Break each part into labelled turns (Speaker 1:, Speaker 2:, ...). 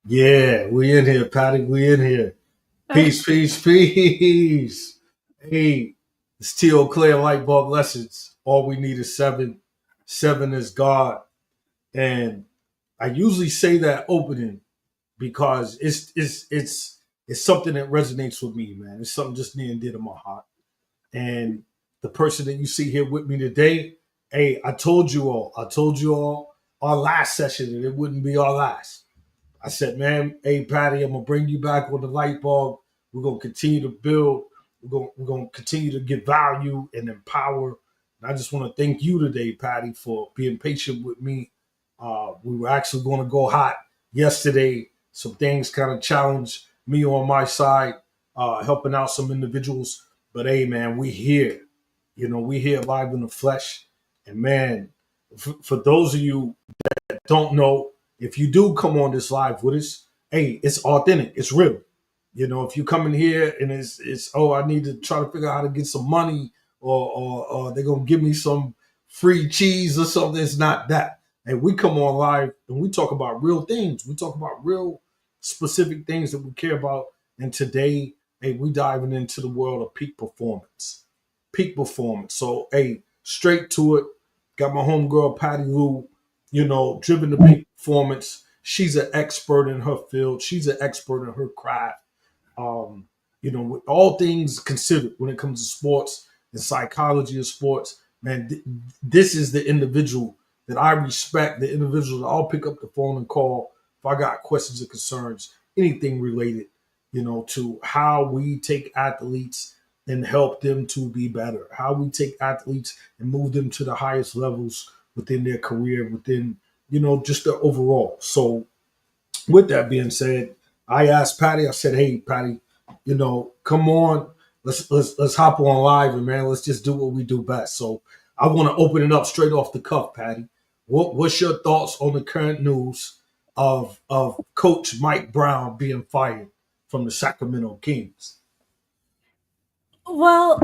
Speaker 1: Yeah, we in here, Patty. We in here. Peace, peace, peace. Hey, it's T.O. Clear Light Bulb Lessons. All we need is seven. Seven is God. And I usually say that opening because it's something that resonates with me, man. It's something just near and dear to my heart. And the person that you see here with me today, hey, I told you all our last session that it wouldn't be our last. I said, man, hey Patty, I'm gonna bring you back on the light bulb. We're gonna continue to build. We're gonna continue to give value and empower. And I just want to thank you today, Patty, for being patient with me. We were actually going to go hot yesterday. Some things kind of challenged me on my side, helping out some individuals. But hey, man, we here. We here live in the flesh. And man, for those of you don't know, if you do come on this live with us, hey, it's authentic, it's real. If you come in here and it's oh, I need to try to figure out how to get some money, or they're gonna give me some free cheese or something, it's not that. And we come on live and we talk about real things. We talk about real specific things that we care about. And today, hey, we diving into the world of peak performance. Peak performance. So hey, straight to it. Got my homegirl Patty Lou, driven to peak performance. She's an expert in her field. She's an expert in her craft. With all things considered when it comes to sports and psychology of sports, man, this is the individual that I respect, the individual that I'll pick up the phone and call if I got questions or concerns, anything related, to how we take athletes and help them to be better, how we take athletes and move them to the highest levels within their career, within, just their overall. So with that being said, I asked Patty, I said, hey, Patty, come on, let's hop on live and man, let's just do what we do best. So I want to open it up straight off the cuff, Patty. What's your thoughts on the current news of Coach Mike Brown being fired from the Sacramento Kings?
Speaker 2: Well,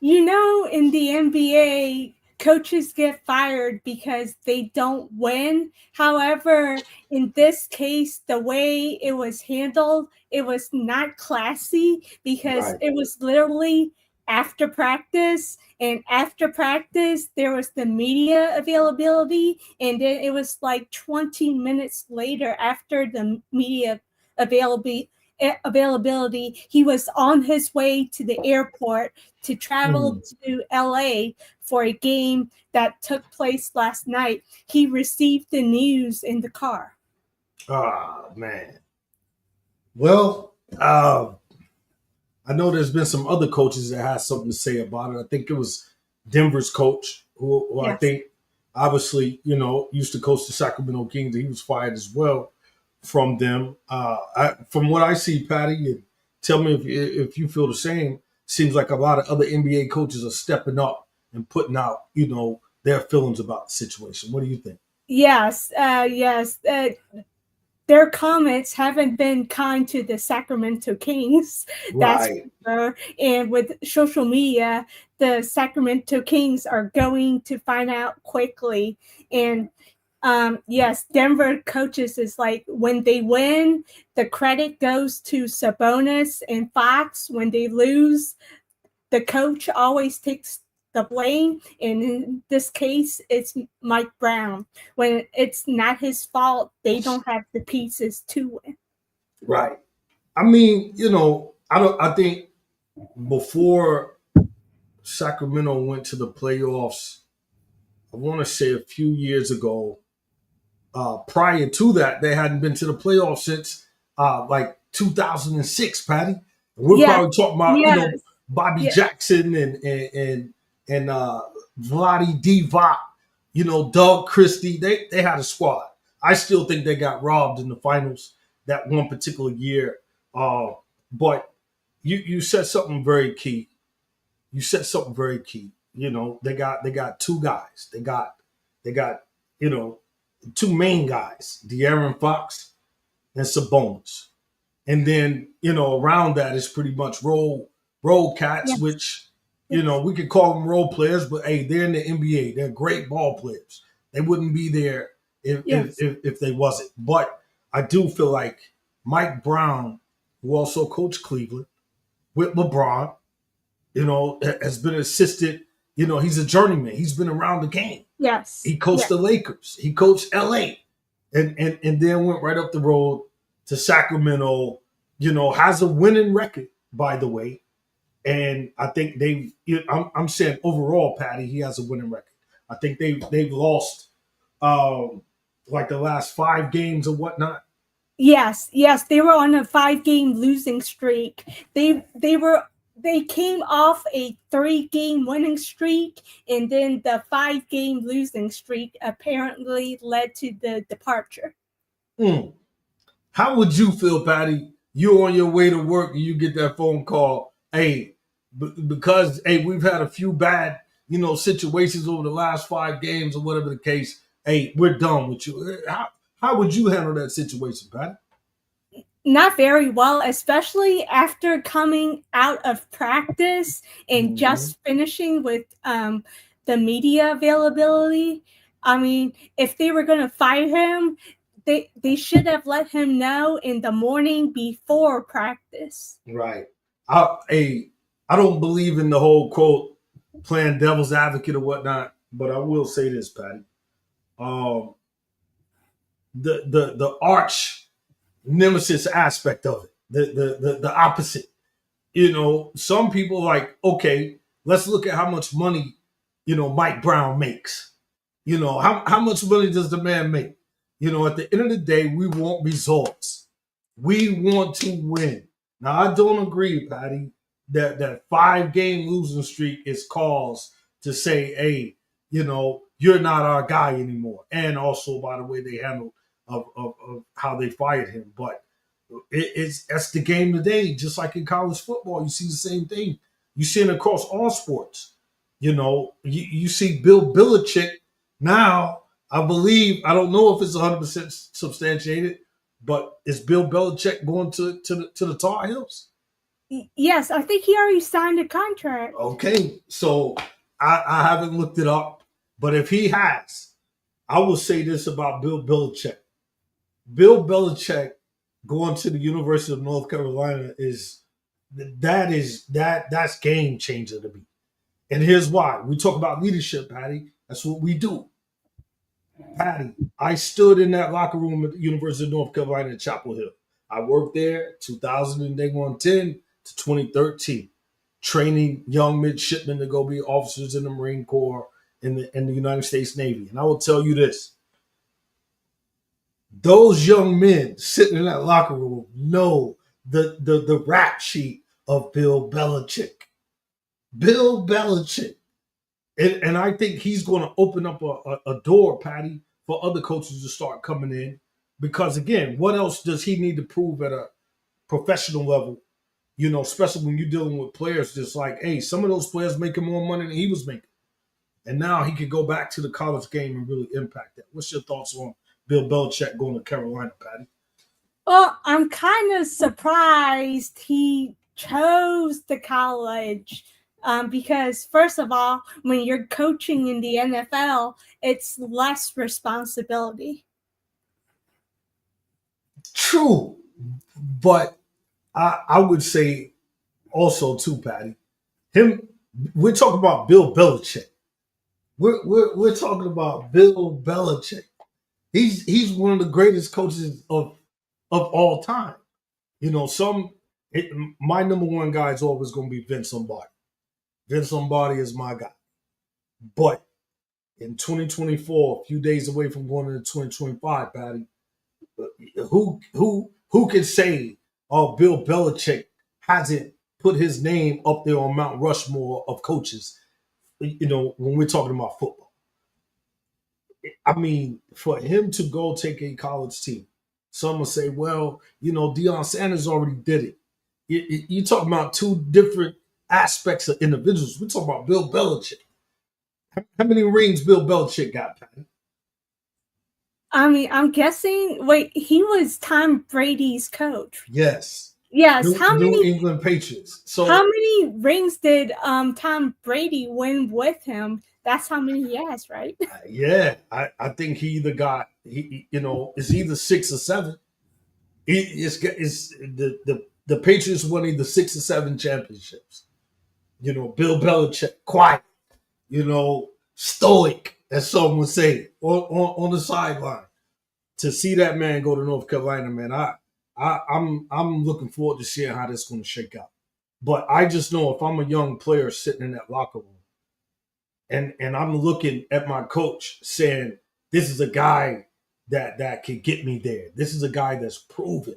Speaker 2: in the NBA, coaches get fired because they don't win. However, in this case, the way it was handled, it was not classy because
Speaker 1: Right.
Speaker 2: it was literally after practice. And after practice, there was the media availability. And then it was like 20 minutes later after the media availability he was on his way to the airport to travel
Speaker 1: Mm.
Speaker 2: to LA for a game that took place last night. He received the news in the car.
Speaker 1: Ah, man. Well, I know there's been some other coaches that had something to say about it. I think it was Denver's coach, who I
Speaker 2: Yes.
Speaker 1: think obviously, used to coach the Sacramento Kings. He was fired as well from them. From what I see, Patty, and tell me if you feel the same. Seems like a lot of other NBA coaches are stepping up and putting out, their feelings about the situation. What do you think?
Speaker 2: Yes. Their comments haven't been kind to the Sacramento Kings. That's for
Speaker 1: Right.
Speaker 2: sure. And with social media, the Sacramento Kings are going to find out quickly. And yes, Denver coaches is like when they win, the credit goes to Sabonis and Fox. When they lose, the coach always takes the blame. And in this case, it's Mike Brown. When it's not his fault, they don't have the pieces to win.
Speaker 1: Right. I mean, I don't. I think before Sacramento went to the playoffs, I want to say a few years ago. Prior to that, they hadn't been to the playoffs since like 2006, Patty. And we're
Speaker 2: Yes,
Speaker 1: probably talking about
Speaker 2: yes,
Speaker 1: Bobby
Speaker 2: yes,
Speaker 1: Jackson and Vladi Divac, Doug Christie. They had a squad. I still think they got robbed in the finals that one particular year. But you said something very key. You said something very key. They got two guys. They got you know two main guys, De'Aaron Fox and Sabonis. And then, around that is pretty much role cats,
Speaker 2: yes,
Speaker 1: which,
Speaker 2: yes.
Speaker 1: we could call them role players, but hey, they're in the NBA. They're great ball players. They wouldn't be there if if,
Speaker 2: Yes.
Speaker 1: if, if they wasn't. But I do feel like Mike Brown, who also coached Cleveland with LeBron, has been assisted. He's a journeyman. He's been around the game.
Speaker 2: Yes.
Speaker 1: He coached
Speaker 2: Yes.
Speaker 1: the Lakers. He coached LA, and then went right up the road to Sacramento. Has a winning record, by the way. And I think I'm saying overall, Patty, he has a winning record. I think they've lost like the last 5 games or whatnot.
Speaker 2: Yes, yes, they were on a 5-game losing streak. They came off a 3-game winning streak, and then the 5-game losing streak apparently led to the departure.
Speaker 1: Mm. How would you feel, Patty? You're on your way to work and you get that phone call. Hey, because we've had a few bad situations over the last 5 games or whatever the case. Hey, we're done with you. How would you handle that situation, Patty?
Speaker 2: Not very well, especially after coming out of practice and just finishing with the media availability. I mean, if they were going to fire him, they should have let him know in the morning before practice.
Speaker 1: Right. I don't believe in the whole quote playing devil's advocate or whatnot, but I will say this, Patty. The arch nemesis aspect of it, the opposite. Some people like, okay, let's look at how much money, Mike Brown makes. How much money does the man make? At the end of the day, we want results. We want to win. Now, I don't agree, Patty, that 5-game losing streak is cause to say, hey, you're not our guy anymore. And also, by the way, they handled of how they fired him. But that's the game today. Just like in college football, you see the same thing. You see it across all sports. You see Bill Belichick now. I believe, I don't know if it's 100% substantiated, but is Bill Belichick going to the Tar Heels?
Speaker 2: Yes, I think he already signed a contract.
Speaker 1: Okay, so I haven't looked it up, but if he has, I will say this about Bill Belichick. Bill Belichick going to the University of North Carolina that's game changer to me. And here's why. We talk about leadership, Patty. That's what we do. Patty, I stood in that locker room at the University of North Carolina in Chapel Hill. I worked there 2010 to 2013, training young midshipmen to go be officers in the Marine Corps and the United States Navy. And I will tell you this. Those young men sitting in that locker room know the rap sheet of Bill Belichick. Bill Belichick. And I think he's going to open up a door, Patty, for other coaches to start coming in. Because, again, what else does he need to prove at a professional level? Especially when you're dealing with players just like, hey, some of those players making more money than he was making. And now he could go back to the college game and really impact that. What's your thoughts on Bill Belichick going to Carolina, Patty?
Speaker 2: Well, I'm kind of surprised he chose the college because, first of all, when you're coaching in the NFL, it's less responsibility.
Speaker 1: True. But I would say also, too, Patty, we're talking about Bill Belichick. We're talking about Bill Belichick. He's one of the greatest coaches of all time. My number one guy is always going to be Vince Lombardi. Vince Lombardi is my guy. But in 2024, a few days away from going into 2025, Patty, who can say, oh, Bill Belichick hasn't put his name up there on Mount Rushmore of coaches, when we're talking about football? I mean, for him to go take a college team, some will say, well, Deion Sanders already did it. You're talking about two different aspects of individuals. We're talking about Bill Belichick. How many rings Bill Belichick got, Patty?
Speaker 2: I mean, I'm guessing. Wait, he was Tom Brady's coach.
Speaker 1: Yes.
Speaker 2: Yes.
Speaker 1: New England Patriots. So
Speaker 2: how many rings did Tom Brady win with him? That's how many he has, right?
Speaker 1: Yeah, I think he either got it's either 6 or 7. It's the Patriots winning the 6 or 7 championships. Bill Belichick, quiet, stoic, as some would say, on the sideline. To see that man go to North Carolina, man, I'm looking forward to seeing how this is going to shake out. But I just know if I'm a young player sitting in that locker room and I'm looking at my coach saying, this is a guy that can get me there. This is a guy that's proven.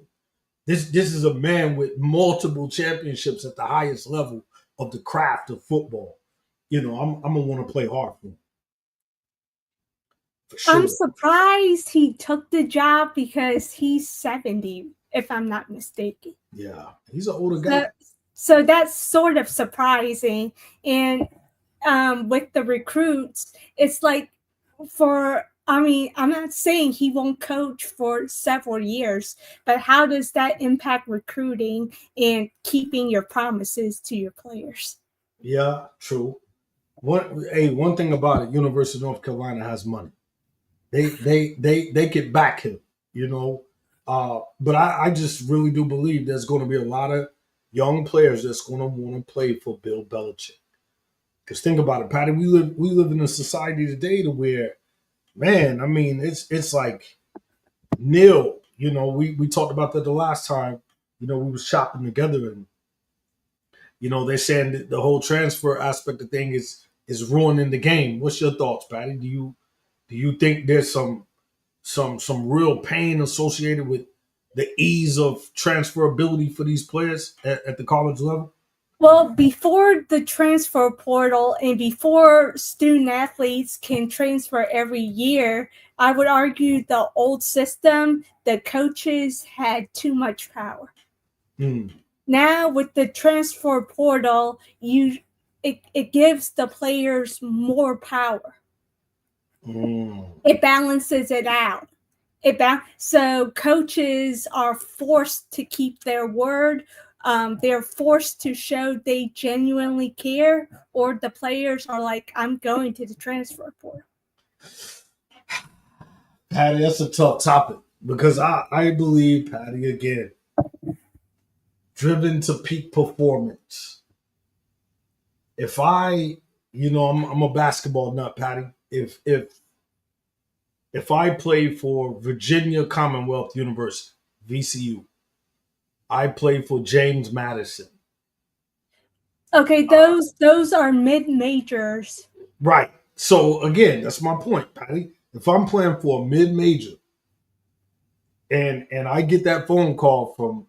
Speaker 1: This is a man with multiple championships at the highest level of the craft of football. I'm gonna want to play hard for him. For
Speaker 2: I'm
Speaker 1: sure.
Speaker 2: surprised he took the job because he's 70, if I'm not mistaken.
Speaker 1: Yeah, he's an older guy.
Speaker 2: So that's sort of surprising. And with the recruits, it's like I'm not saying he won't coach for several years, but how does that impact recruiting and keeping your promises to your players?
Speaker 1: Yeah, true. One thing about it, University of North Carolina has money. They could back him, you know. But I just really do believe there's going to be a lot of young players that's going to want to play for Bill Belichick. Because think about it, Patty. We live in a society today to where, man, I mean, it's like nil. We talked about that the last time. We was shopping together, and they're saying that the whole transfer aspect of thing is ruining the game. What's your thoughts, Patty? Do you think there's some real pain associated with the ease of transferability for these players at the college level?
Speaker 2: Well, before the transfer portal and before student athletes can transfer every year, I would argue the old system, the coaches had too much power.
Speaker 1: Mm.
Speaker 2: Now with the transfer portal, it gives the players more power. It balances it out. So coaches are forced to keep their word. They're forced to show they genuinely care, or the players are like, I'm going to the transfer portal.
Speaker 1: Patty, that's a tough topic because I believe, Patty, again, driven to peak performance. If I'm a basketball nut, Patty. If I play for Virginia Commonwealth University, VCU, I play for James Madison.
Speaker 2: Okay, those are mid majors.
Speaker 1: Right. So again, that's my point, Patty. If I'm playing for a mid major and I get that phone call from,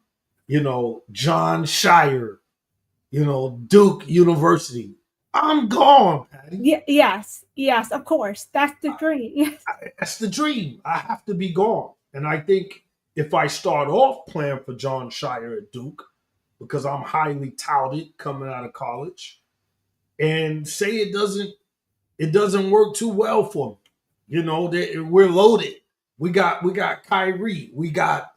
Speaker 1: John Shire, Duke University, I'm gone, Patty.
Speaker 2: Yes, of course. That's the dream.
Speaker 1: That's the dream. I have to be gone. And I think if I start off playing for John Shire at Duke, because I'm highly touted coming out of college, and say it doesn't work too well for me. We're loaded. We got Kyrie. We got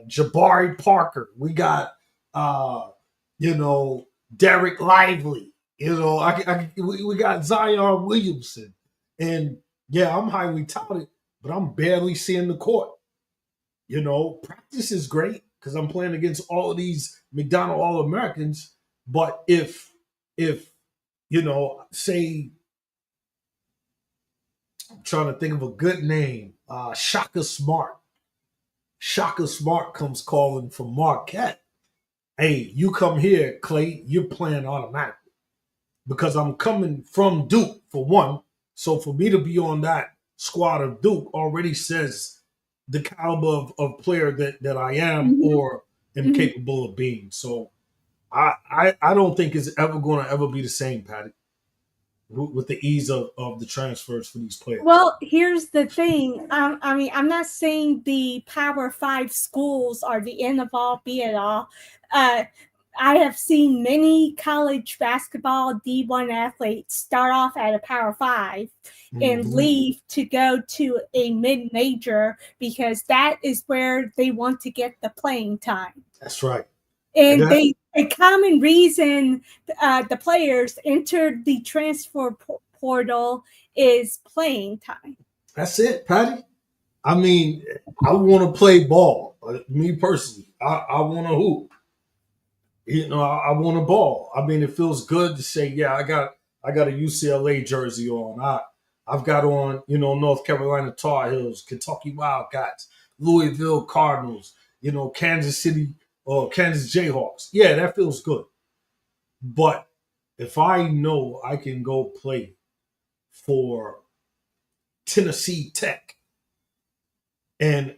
Speaker 1: Jabari Parker. We got Derek Lively. We got Zion Williamson, and yeah, I'm highly touted, but I'm barely seeing the court. Practice is great because I'm playing against all of these McDonald All Americans. But if say I'm trying to think of a good name, Shaka Smart. Shaka Smart comes calling from Marquette. Hey, you come here, Clay. You're playing automatically because I'm coming from Duke for one. So for me to be on that squad of Duke already says the caliber of player that I am or am capable of being. So I don't think it's ever going to ever be the same, Patty, with the ease of the transfers for these players.
Speaker 2: Well, here's the thing. I'm not saying the Power 5 schools are the end of all, be it all. I have seen many college basketball D1 athletes start off at a Power 5 and leave to go to a mid-major because that is where they want to get the playing time.
Speaker 1: That's right.
Speaker 2: And a common reason the players entered the transfer portal is playing time.
Speaker 1: That's it, Patty. I mean, I want to play ball. Me personally, I want to hoop. I want a ball. I mean, it feels good to say, yeah, I got a UCLA jersey on. I've got on, North Carolina Tar Heels, Kentucky Wildcats, Louisville Cardinals, Kansas City or Kansas Jayhawks. Yeah, that feels good. But if I know I can go play for Tennessee Tech and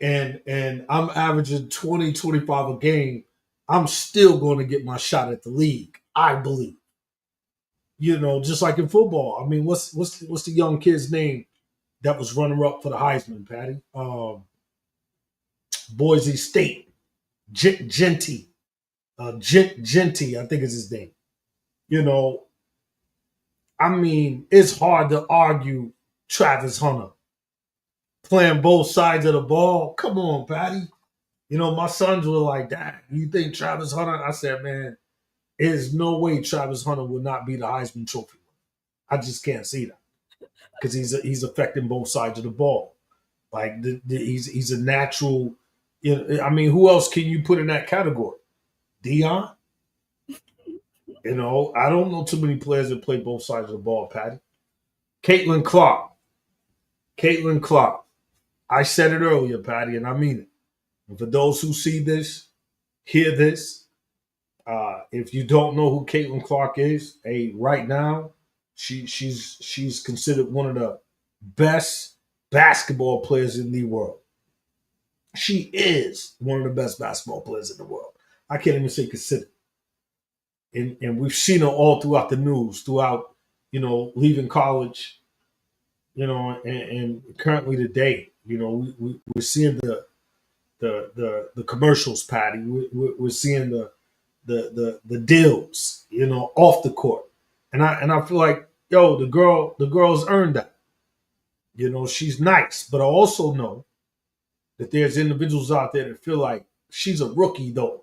Speaker 1: I'm averaging 20, 25 a game, I'm still going to get my shot at the league, I believe. Just like in football. I mean, what's the young kid's name that was runner up for the Heisman, Patty? Boise State, Genty, Genty, I think is his name. You know, I mean, it's hard to argue Travis Hunter playing both sides of the ball. Come on, Patty. My sons were like, Dad, you think Travis Hunter? I said, man, there's no way Travis Hunter will not be the Heisman Trophy. I just can't see that because he's affecting both sides of the ball. Like he's a natural. I mean, who else can you put in that category? Dion. I don't know too many players that play both sides of the ball. Patty, Caitlin Clark. Caitlin Clark. I said it earlier, Patty, and I mean it. And for those who see this, hear this, if you don't know who Caitlin Clark is, hey, right now, she's considered one of the best basketball players in the world. She is one of the best basketball players in the world. I can't even say considered. And we've seen her all throughout the news, throughout, leaving college, and currently today, we're seeing the commercials, Patty. We're seeing the deals, off the court, and I feel like, yo, the girl's earned that. She's nice, but I also know that there's individuals out there that feel like she's a rookie though.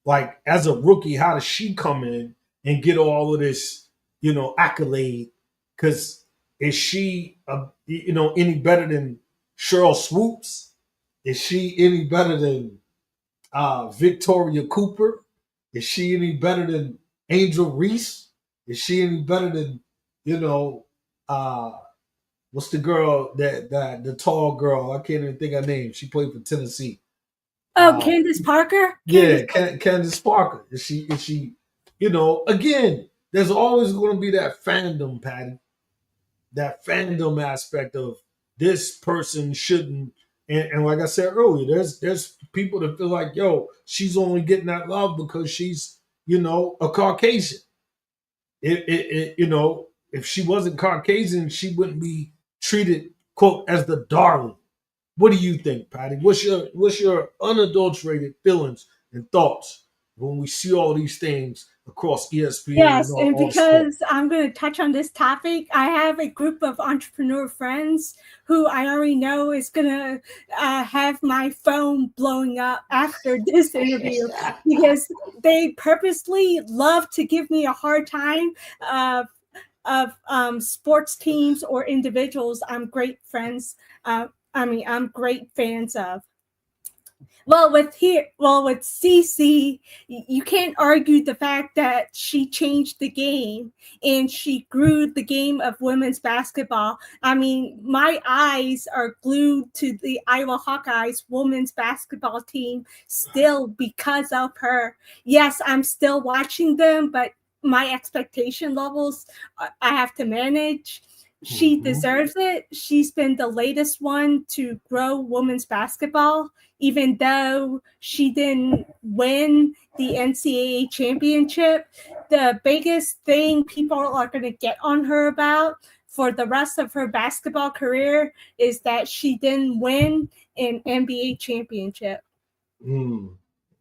Speaker 1: Like as a rookie, how does she come in and get all of this, accolade? Because is she, any better than Cheryl Swoops? Is she any better than Victoria Cooper? Is she any better than Angel Reese? Is she any better than, you know, uh, what's the girl that the tall girl? I can't even think her name. She played for Tennessee.
Speaker 2: Oh, Candace Parker.
Speaker 1: Yeah, Candace Parker. Is she? Again, there's always going to be that fandom, Patty. That fandom aspect of this person shouldn't. And like I said earlier, there's people that feel like, yo, she's only getting that love because she's, a Caucasian. If she wasn't Caucasian, she wouldn't be treated, quote, as the darling. What do you think, Patty? What's your unadulterated feelings and thoughts when we see all these things across ESPN and
Speaker 2: Yes, and
Speaker 1: all
Speaker 2: because
Speaker 1: sports?
Speaker 2: I'm going to touch on this topic, I have a group of entrepreneur friends who I already know is going to have my phone blowing up after this interview because they purposely love to give me a hard time of sports teams or individuals I'm great friends. I'm great fans of. Well, with Cece, you can't argue the fact that she changed the game and she grew the game of women's basketball. I mean, my eyes are glued to the Iowa Hawkeyes women's basketball team still because of her. Yes, I'm still watching them, but my expectation levels I have to manage. She deserves it. She's been the latest one to grow women's basketball, even though she didn't win the NCAA championship. The biggest thing people are going to get on her about for the rest of her basketball career is that she didn't win an NBA championship.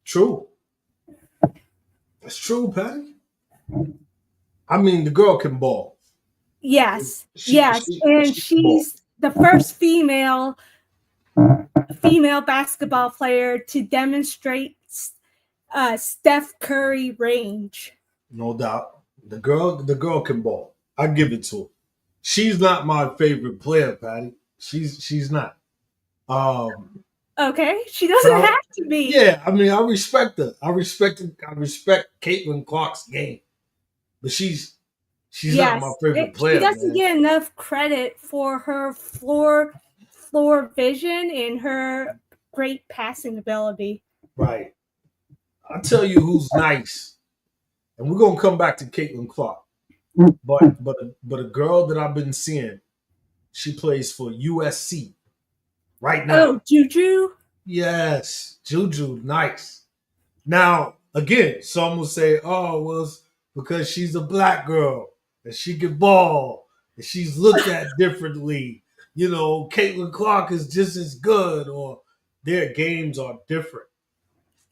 Speaker 1: True. That's true, Patty. I mean, the girl can ball.
Speaker 2: Yes,
Speaker 1: She
Speaker 2: yes,
Speaker 1: she
Speaker 2: and
Speaker 1: she can ball.
Speaker 2: she's the first female basketball player to demonstrate Steph Curry range.
Speaker 1: No doubt. The girl can ball. I give it to her. She's not my favorite player, Patty. She's not. Um,
Speaker 2: Okay, she
Speaker 1: but
Speaker 2: doesn't have to be.
Speaker 1: yeah, I mean, I respect her. I respect Caitlin Clark's game, but she's not my
Speaker 2: Yes,
Speaker 1: favorite
Speaker 2: she
Speaker 1: player,
Speaker 2: doesn't
Speaker 1: man.
Speaker 2: get enough credit for her floor vision and her great passing ability.
Speaker 1: Right. I'll tell you who's nice, and we're gonna come back to Caitlin Clark. But a girl that I've been seeing, she plays for USC right now.
Speaker 2: Oh, Juju.
Speaker 1: Yes, Juju, nice. Now, again, some will say, "Oh, well, it's because she's a black girl and she can ball and she's looked at differently." You know, Caitlin Clark is just as good, or their games are different.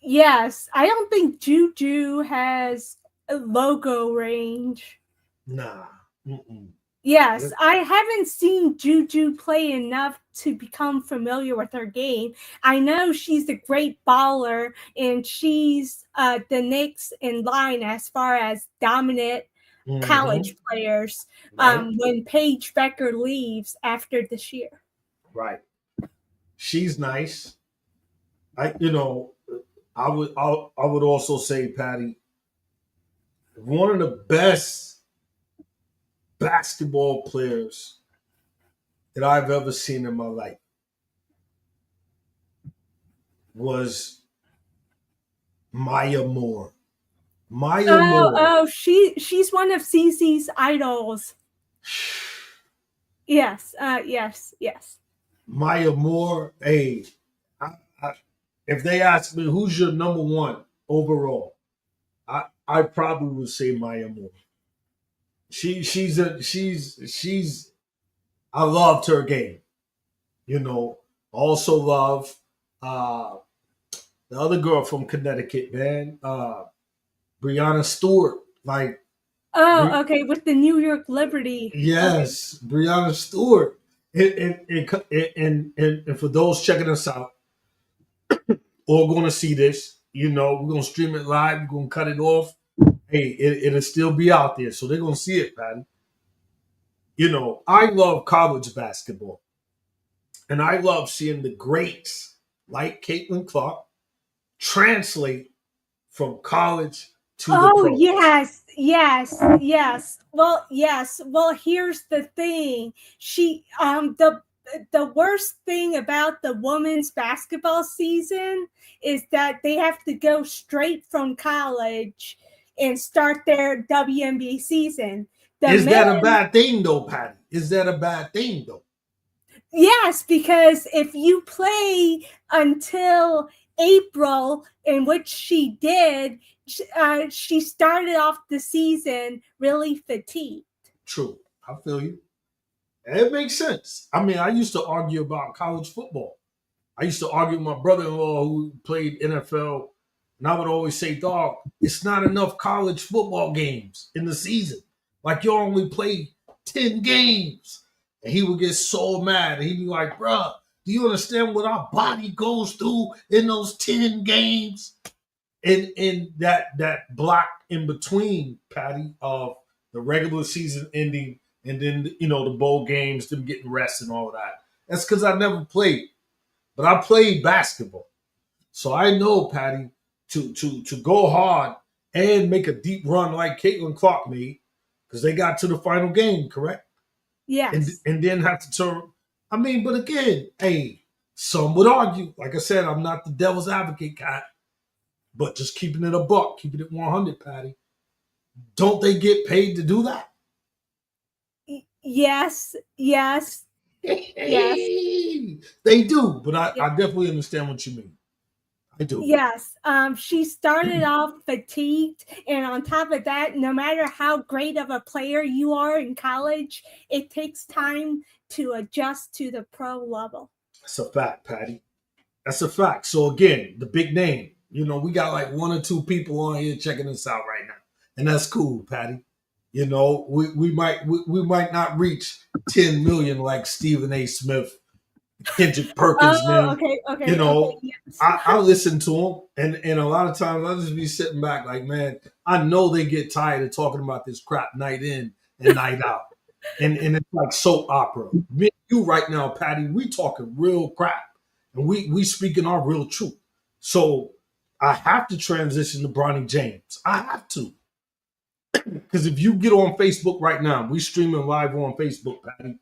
Speaker 2: Yes, I don't think Juju has a logo range.
Speaker 1: Nah. Mm-mm.
Speaker 2: Yes, I haven't seen Juju play enough to become familiar with her game. I know she's a great baller, and she's the next in line as far as dominant
Speaker 1: Mm-hmm.
Speaker 2: college players
Speaker 1: Right.
Speaker 2: when Paige Becker leaves after this year.
Speaker 1: Right. She's nice. You know, I would also say, Patty, one of the best basketball players that I've ever seen in my life was Maya Moore. Maya
Speaker 2: Oh,
Speaker 1: Moore.
Speaker 2: oh, she's one of Cece's idols. Yes, yes, yes.
Speaker 1: Maya Moore. Hey, I, I, if they ask me who's your number one overall, I probably would say Maya Moore. She's I loved her game. You know, also love uh the other girl from Connecticut, man, Brianna Stewart. Like,
Speaker 2: Oh, okay, with the New York Liberty. Okay.
Speaker 1: yes, Brianna Stewart. And for those checking us out or going to see this, you know, we're going to stream it live. We're going to cut it off. Hey, it'll still be out there. So they're going to see it, man. You know, I love college basketball. And I love seeing the greats like Caitlin Clark translate from college to the
Speaker 2: Oh,
Speaker 1: pros.
Speaker 2: yes, yes, yes. Well, yes. Well, here's the thing. The worst thing about the women's basketball season is that they have to go straight from college and start their WNBA season. The
Speaker 1: Is that a
Speaker 2: men,
Speaker 1: bad thing, though, Patty? Is that a bad thing, though?
Speaker 2: yes, because if you play until April, in which she did, she started off the season really fatigued.
Speaker 1: True. I feel you. It makes sense. I mean, I used to argue about college football. I used to argue with my brother-in-law who played NFL, and I would always say, "Dog, it's not enough college football games in the season. Like you only play 10 games." And he would get so mad. And he'd be like, "Bruh, do you understand what our body goes through in those 10 games?" In that block in between, Patty, of the regular season ending and then the bowl games, them getting rest and all of that. That's because I never played, but I played basketball, so I know, Patty, to go hard and make a deep run like Caitlin Clark made, because they got to the final game, correct,
Speaker 2: Yes.
Speaker 1: and then have to turn. I mean, but again, hey, some would argue. Like I said, I'm not the devil's advocate, cat. But just keeping it a buck, keeping it 100, Patty. Don't they get paid to do that?
Speaker 2: Yes, yes, yes,
Speaker 1: They do, but I
Speaker 2: yes.
Speaker 1: definitely understand what you mean. I do.
Speaker 2: Yes, she started off fatigued, and on top of that, no matter how great of a player you are in college, it takes time to adjust to the pro level.
Speaker 1: That's a fact, Patty. That's a fact. So again, the big name. We got like one or two people on here checking us out right now, and that's cool, Patty. We might not reach 10 million like Stephen A. Smith, Kendrick Perkins,
Speaker 2: Oh,
Speaker 1: them.
Speaker 2: okay,
Speaker 1: You
Speaker 2: okay, okay,
Speaker 1: know,
Speaker 2: yes.
Speaker 1: I listen to them, and a lot of times I just be sitting back like, man, I know they get tired of talking about this crap night in and night out, and it's like soap opera. Me and you right now, Patty, we talking real crap. And we speaking our real truth. So I have to transition to Bronny James. I have to. Because if you get on Facebook right now, we streaming live on Facebook, Patty,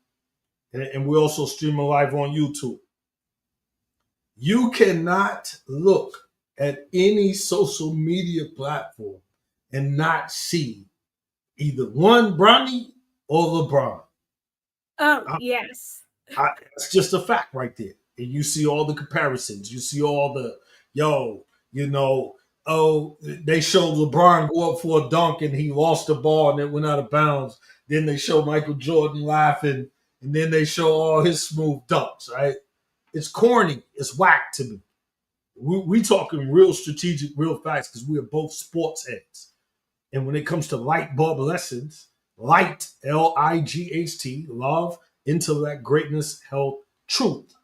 Speaker 1: and we're also streaming live on YouTube. You cannot look at any social media platform and not see either one Bronny or LeBron.
Speaker 2: Oh, yes.
Speaker 1: That's just a fact right there. And you see all the comparisons. You see all the, yo, you know, oh, they showed LeBron go up for a dunk and he lost the ball and it went out of bounds. Then they show Michael Jordan laughing, and then they show all his smooth dunks, right? It's corny. It's whack to me. We talking real strategic, real facts because we are both sports heads. And when it comes to light bulb lessons, light, Light, love, intellect, greatness, health, truth.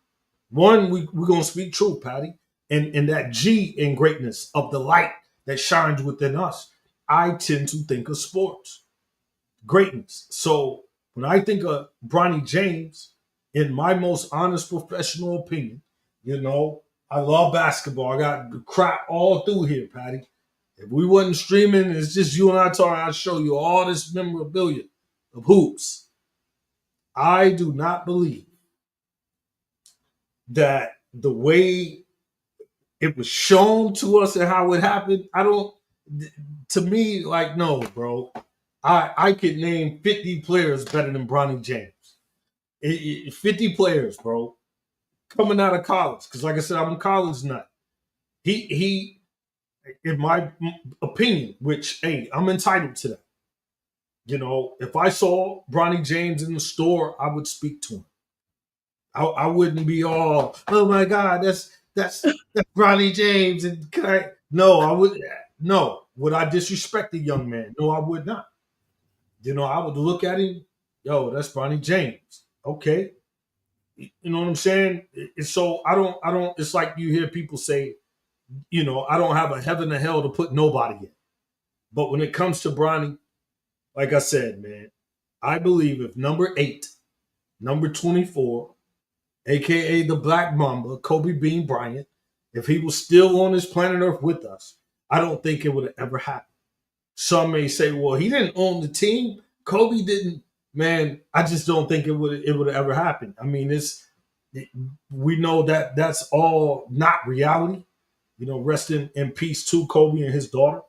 Speaker 1: One, we're going to speak truth, Patty. And that G in greatness of the light that shines within us, I tend to think of sports, greatness. So when I think of Bronny James, in my most honest professional opinion, I love basketball. I got crap all through here, Patty. If we wasn't streaming, it's just you and I talking, I'd show you all this memorabilia of hoops. I do not believe that the way it was shown to us and how it happened, to me, like, no, bro. I could name 50 players better than Bronny James. 50 players, bro, coming out of college. Because like I said, I'm a college nut. He, in my opinion, which, hey, I'm entitled to that. If I saw Bronny James in the store, I would speak to him. I wouldn't be all, oh my God, that's Bronny James. And no, I would. No, would I disrespect the young man? No, I would not. I would look at him, yo, that's Bronny James. Okay. You know what I'm saying? So I don't, it's like you hear people say, I don't have a heaven or hell to put nobody in. But when it comes to Bronny, like I said, man, I believe if number 8, number 24, aka the Black Mamba, Kobe Bean Bryant, if he was still on this planet Earth with us, I don't think it would have ever happened. Some may say, well, he didn't own the team. Kobe didn't. Man, I just don't think it would have ever happened. I mean, we know that that's all not reality. Rest in peace to Kobe and his daughter.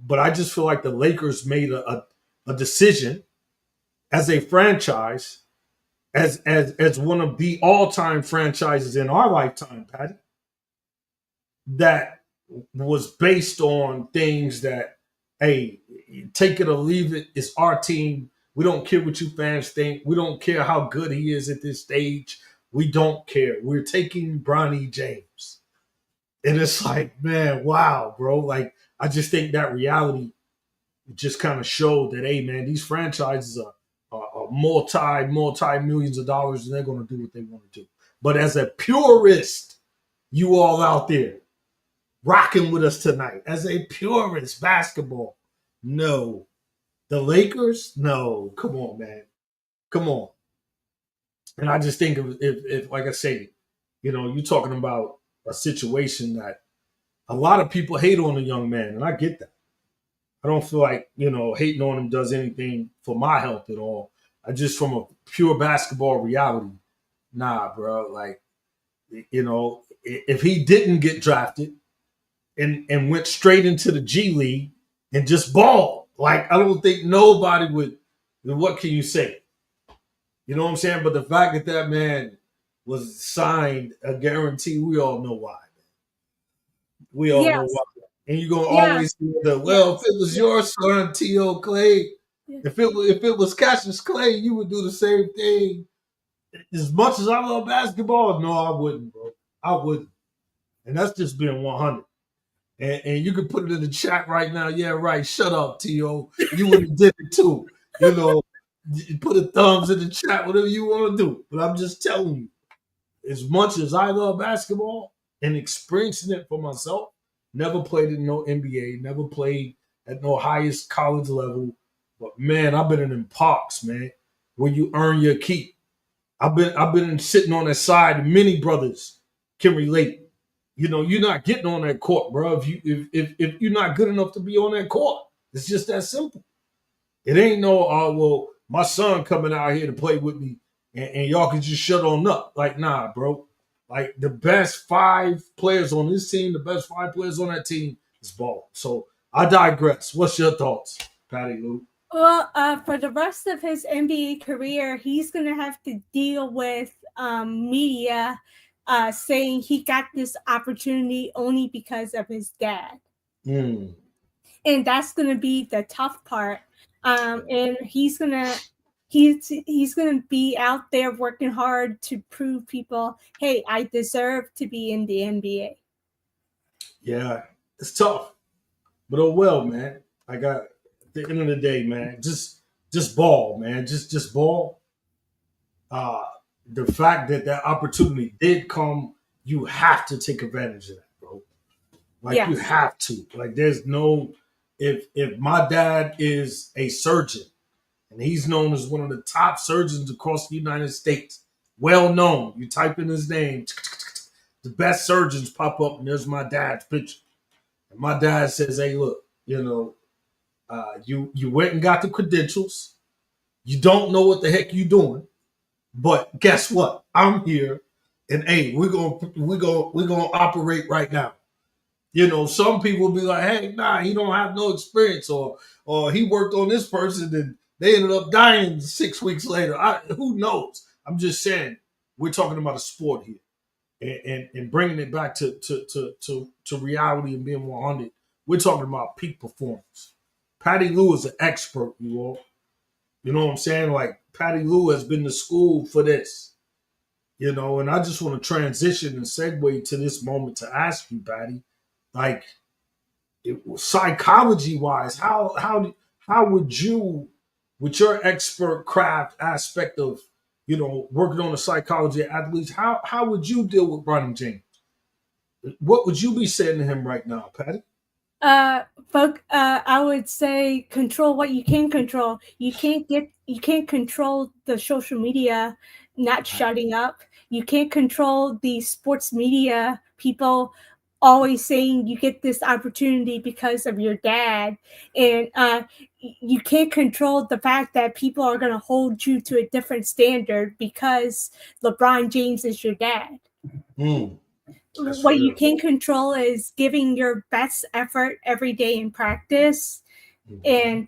Speaker 1: But I just feel like the Lakers made a decision as a franchise, as one of the all-time franchises in our lifetime, Patty, that was based on things that, hey, take it or leave it. It's our team. We don't care what you fans think. We don't care how good he is at this stage. We don't care. We're taking Bronny James. And it's like, man, wow, bro. Like, I just think that reality just kind of showed that, hey, man, these franchises are multi millions of dollars, and they're going to do what they want to do. But as a purist, you all out there rocking with us tonight, as a purist basketball, no. The Lakers, no. Come on, man. Come on. And I just think if like I say, you're talking about a situation that a lot of people hate on the young man, and I get that. I don't feel like, hating on him does anything for my health at all. I just, from a pure basketball reality, nah, bro. Like, if he didn't get drafted and went straight into the G League and just balled, like, I don't think nobody would, what can you say? You know what I'm saying? But the fact that man was signed a guarantee, we all know why. We all know why. And you're gonna always see if it was your son, T.O. Clay, if it was Cassius Clay, you would do the same thing. As much as I love basketball, no, I wouldn't, bro. I wouldn't. And that's just being 100. And you can put it in the chat right now. Yeah, right. Shut up, T.O. You would have did it too. Put a thumbs in the chat, whatever you want to do. But I'm just telling you, as much as I love basketball and experiencing it for myself, never played in no NBA, never played at no highest college level. But man, I've been in them parks, man, where you earn your keep. I've been sitting on the side of many brothers can relate. You know, you're not getting on that court, bro. If you're not good enough to be on that court, it's just that simple. It ain't no, oh, well, my son coming out here to play with me and y'all can just shut on up. Like, nah, bro. Like, the best 5 players on this team, the best 5 players on that team is ball. So I digress. What's your thoughts, Patty Lou?
Speaker 2: Well, for the rest of his NBA career, he's going to have to deal with media saying he got this opportunity only because of his dad.
Speaker 1: Mm.
Speaker 2: And that's going to be the tough part. And he's gonna be out there working hard to prove people, hey, I deserve to be in the NBA.
Speaker 1: Yeah, it's tough. But oh well, man. I got at the end of the day, man, just ball, man. Just ball. Uh the fact that that opportunity did come, you have to take advantage of that, bro. Like you
Speaker 2: Yes.
Speaker 1: have to. Like there's no if my dad is a surgeon and he's known as one of the top surgeons across the United States, well known. You type in his name, the best surgeons pop up, and there's my dad's picture. And my dad says, "Hey, look, you know, you went and got the credentials. You don't know what the heck you doing, but guess what? I'm here, and hey, we're gonna operate right now." You know, some people will be like, "Hey, nah, he don't have no experience," or he worked on this person and they ended up dying 6 weeks later. Who knows? I'm just saying, we're talking about a sport here, and bringing it back to reality and being 100. We're talking about peak performance. Patty Lou is an expert, you all. You know what I'm saying? Like Patty Lou has been to school for this. You know, and I just want to transition and segue to this moment to ask you, Patty, like psychology wise, how would you, with your expert craft aspect of working on the psychology of athletes, how would you deal with Bronny James? What would you be saying to him right now, Patty?
Speaker 2: I would say control what you can control. You can't control the social media not shutting up. You can't control the sports media people always saying you get this opportunity because of your dad, and you can't control the fact that people are going to hold you to a different standard because LeBron James is your dad.
Speaker 1: Mm, that's
Speaker 2: What you
Speaker 1: real.
Speaker 2: can control is giving your best effort every day in practice
Speaker 1: Mhm.
Speaker 2: and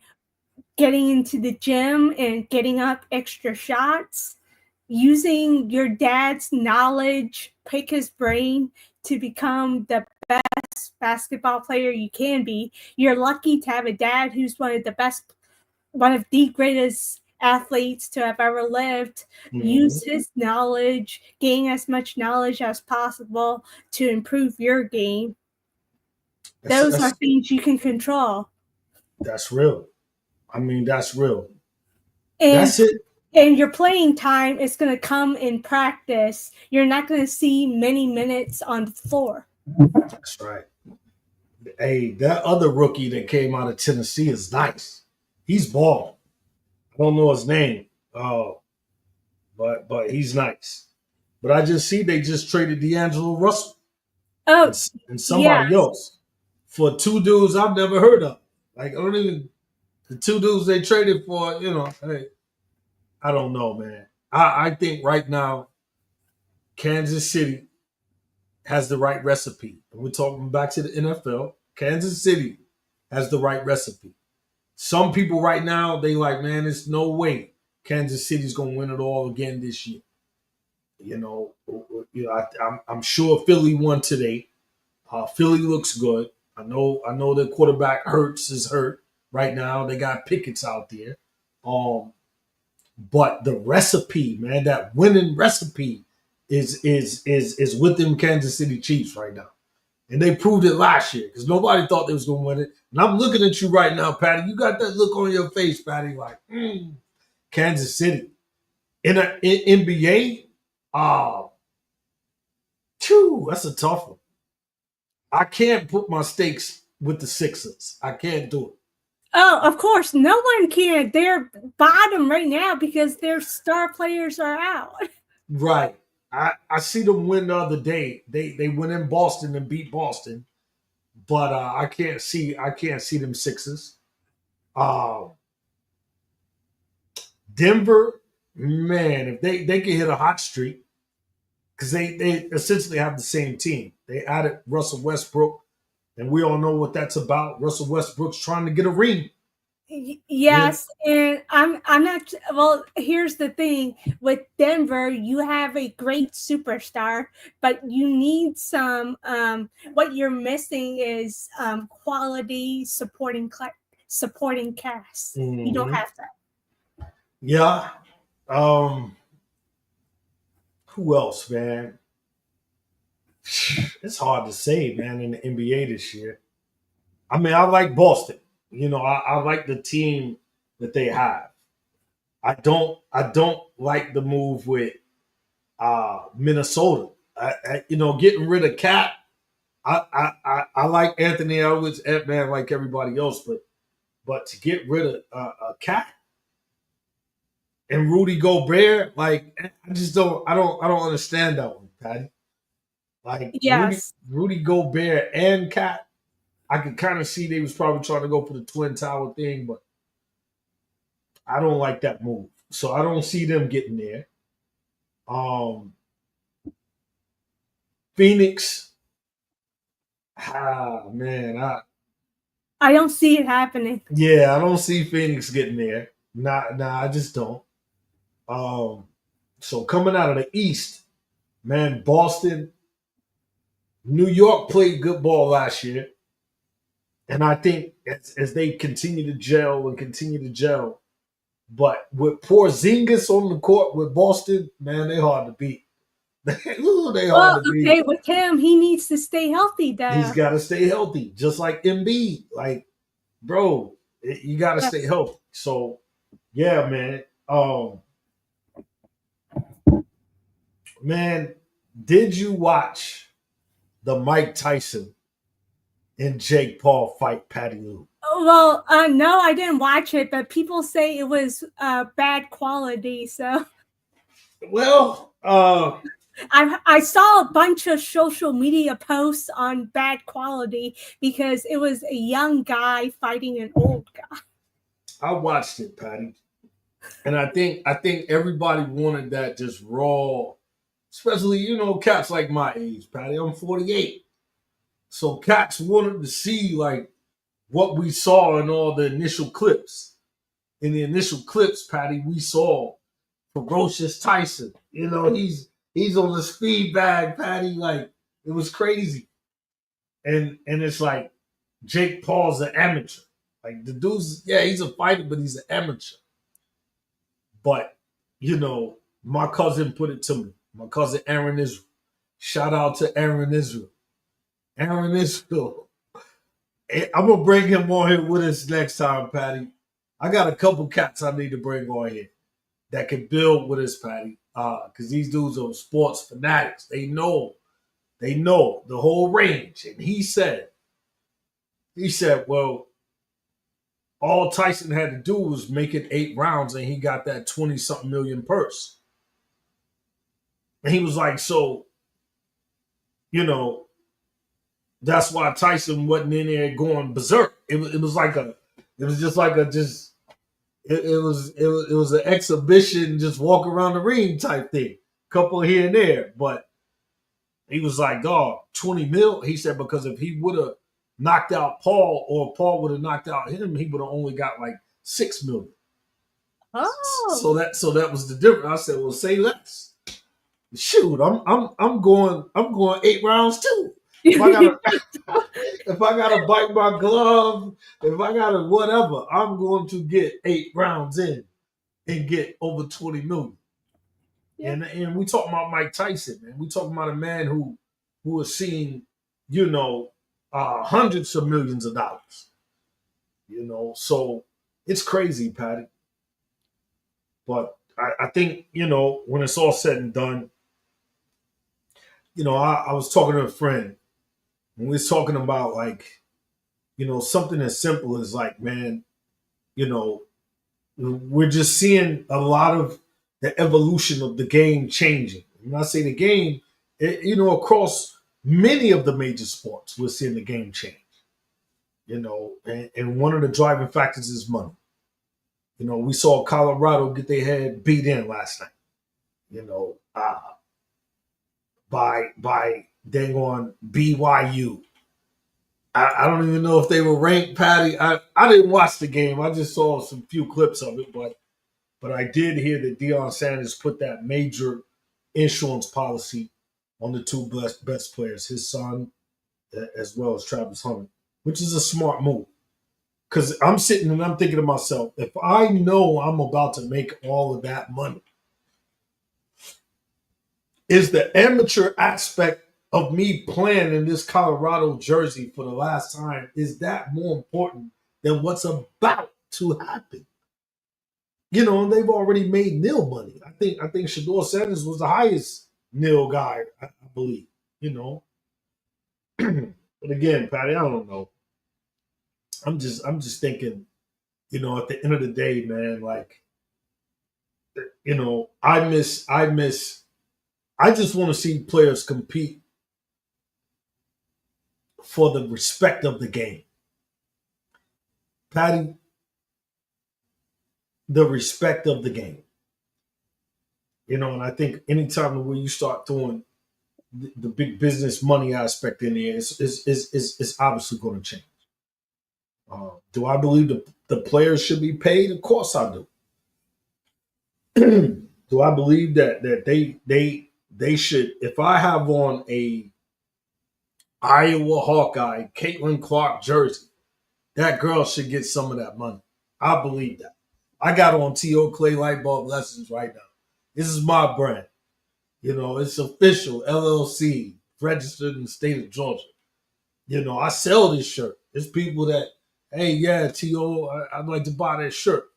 Speaker 2: getting into the gym and getting up extra shots, using your dad's knowledge, pick his brain to become the best basketball player you can be. You're lucky to have a dad who's one of the greatest athletes to have ever lived.
Speaker 1: Mhm.
Speaker 2: Use his knowledge, gain as much knowledge as possible to improve your game.
Speaker 1: That's
Speaker 2: Those are
Speaker 1: that's
Speaker 2: things you can control.
Speaker 1: that's real. I mean, that's real.
Speaker 2: And
Speaker 1: That's it.
Speaker 2: your playing time is going to come in practice. You're not going to see many minutes on the floor.
Speaker 1: That's right. Hey, that other rookie that came out of Tennessee is nice. He's ball. I don't know his name, but he's nice. But I just see they just traded D'Angelo Russell and,
Speaker 2: Oh,
Speaker 1: and somebody
Speaker 2: yes.
Speaker 1: else for 2 dudes I've never heard of. Like I don't even the 2 dudes they traded for. Hey, I don't know, man. I think right now Kansas City has the right recipe. And we're talking back to the NFL. Kansas City has the right recipe. Some people right now they like, man, there's no way Kansas City's gonna win it all again this year. I'm sure Philly won today. Philly looks good. I know the quarterback Hurts is hurt right now. They got Pickett's out there. Um, but the recipe, man, that winning recipe is with them Kansas City Chiefs right now. And they proved it last year because nobody thought they was going to win it. And I'm looking at you right now, Patty. You got that look on your face, Patty, like Kansas City in NBA. Uh, that's a tough one. I can't put my stakes with the Sixers. I can't do it.
Speaker 2: Oh, of course. No one can. They're bottom right now because their star players are out.
Speaker 1: Right. I see them win the other day. They went in Boston and beat Boston, but I can't see them Sixers. Uh, Denver, man, if they can hit a hot streak, because they essentially have the same team. They added Russell Westbrook, and we all know what that's about. Russell Westbrook's trying to get a ring. Yeah.
Speaker 2: Yes, and I'm not well, here's the thing with Denver, you have a great superstar, but you need some what you're missing is quality supporting cast. You don't
Speaker 1: Mhm.
Speaker 2: have that.
Speaker 1: Yeah. Um, who else, man? It's hard to say, man, in the NBA this year. I mean, I like Boston. I like the team that they have. I don't like the move with Minnesota. Getting rid of Cat. I like Anthony Edwards, man, like everybody else, but to get rid of Cat and Rudy Gobert, like I just don't understand that one, Patty. Like Rudy
Speaker 2: Yes.
Speaker 1: Rudy Gobert and Cat, I could kind of see they was probably trying to go for the Twin Tower thing, but I don't like that move. So I don't see them getting there. Um, Phoenix, man,
Speaker 2: I don't see it happening.
Speaker 1: yeah, I don't see Phoenix getting there. Nah, I just don't. Um, so coming out of the East, man, Boston, New York played good ball last year, and I think as they continue to gel and continue to gel, but with Porzingis on the court with Boston, man, they hard to beat. Ooh, they hard
Speaker 2: Well,
Speaker 1: to beat.
Speaker 2: okay, with him, he needs to stay healthy
Speaker 1: He's
Speaker 2: though.
Speaker 1: got to stay healthy, just like Embiid. Like, bro, you got to stay
Speaker 2: Yes.
Speaker 1: healthy. So, yeah, man. Man, did you watch the Mike Tyson and Jake Paul fight, Patty Lou?
Speaker 2: Well, no, I didn't watch it, but people say it was bad quality. So
Speaker 1: Well,
Speaker 2: I saw a bunch of social media posts on bad quality because it was a young guy fighting an old guy.
Speaker 1: I watched it, Patty, and I think everybody wanted that just raw, especially cats like my age, Patty. I'm 48, so cats wanted to see like what we saw in all the initial clips. In the initial clips, Patty, we saw ferocious Tyson. He's on the speed bag, Patty. Like it was crazy, and it's like Jake Paul's an amateur. Like the dude's, yeah, he's a fighter, but he's an amateur. But my cousin put it to me. My cousin Aaron Israel. Shout out to Aaron Israel. Aaron Israel. I'm gonna bring him on here with us next time, Patty. I got a couple cats I need to bring on here that can build with us, Patty. Because these dudes are sports fanatics. They know the whole range. And he said, well, all Tyson had to do was make it 8 rounds and he got that 20 something million purse. And he was like, so, you know, that's why Tyson wasn't in there going berserk. It was an exhibition, just walk around the ring type thing. Couple here and there. But he was like, dog, 20 mil. He said, because if he would have knocked out Paul or Paul would have knocked out him, he would have only got like 6 million. So
Speaker 2: Oh,
Speaker 1: that was the difference. I said, well, say less. Shoot, I'm going 8 rounds too. If I gotta if I gotta bite my glove, if I gotta whatever, I'm going to get 8 rounds in and get over 20 million.
Speaker 2: yeah.
Speaker 1: And we talking about Mike Tyson, man. We talking about a man who is seeing, hundreds of millions of dollars. So it's crazy, Patty. But I think, when it's all said and done, I was talking to a friend and we was talking about like, something as simple as like, man, you know, we're just seeing a lot of the evolution of the game changing. When I say the game, across many of the major sports, we're seeing the game change. And one of the driving factors is money. We saw Colorado get their head beat in last night. By dang on BYU. I don't even know if they were ranked, Patty. I didn't watch the game. I just saw some few clips of it, but I did hear that Deion Sanders put that major insurance policy on the two best players, his son as well as Travis Hunter, which is a smart move. Because I'm sitting and I'm thinking to myself, if I know I'm about to make all of that money, is the amateur aspect of me playing in this Colorado jersey for the last time, is that more important than what's about to happen? And they've already made nil money. I think Shador Sanders was the highest nil guy, I believe. But again, Patty, I don't know. I'm just thinking, at the end of the day, man, like, I just want to see players compete for the respect of the game. Patty, the respect of the game. And I think anytime when you start throwing the big business money aspect in there, it's obviously going to change. Do I believe the players should be paid? Of course I do. Do I believe that they should? If I have on a Iowa Hawkeye Caitlin Clark jersey, that girl should get some of that money. I believe that. I got on T.O. Clay light bulb lessons right now. This is my brand. It's official, LLC, registered in the state of Georgia. I sell this shirt. There's people that, hey, yeah, T.O., I'd like to buy that shirt.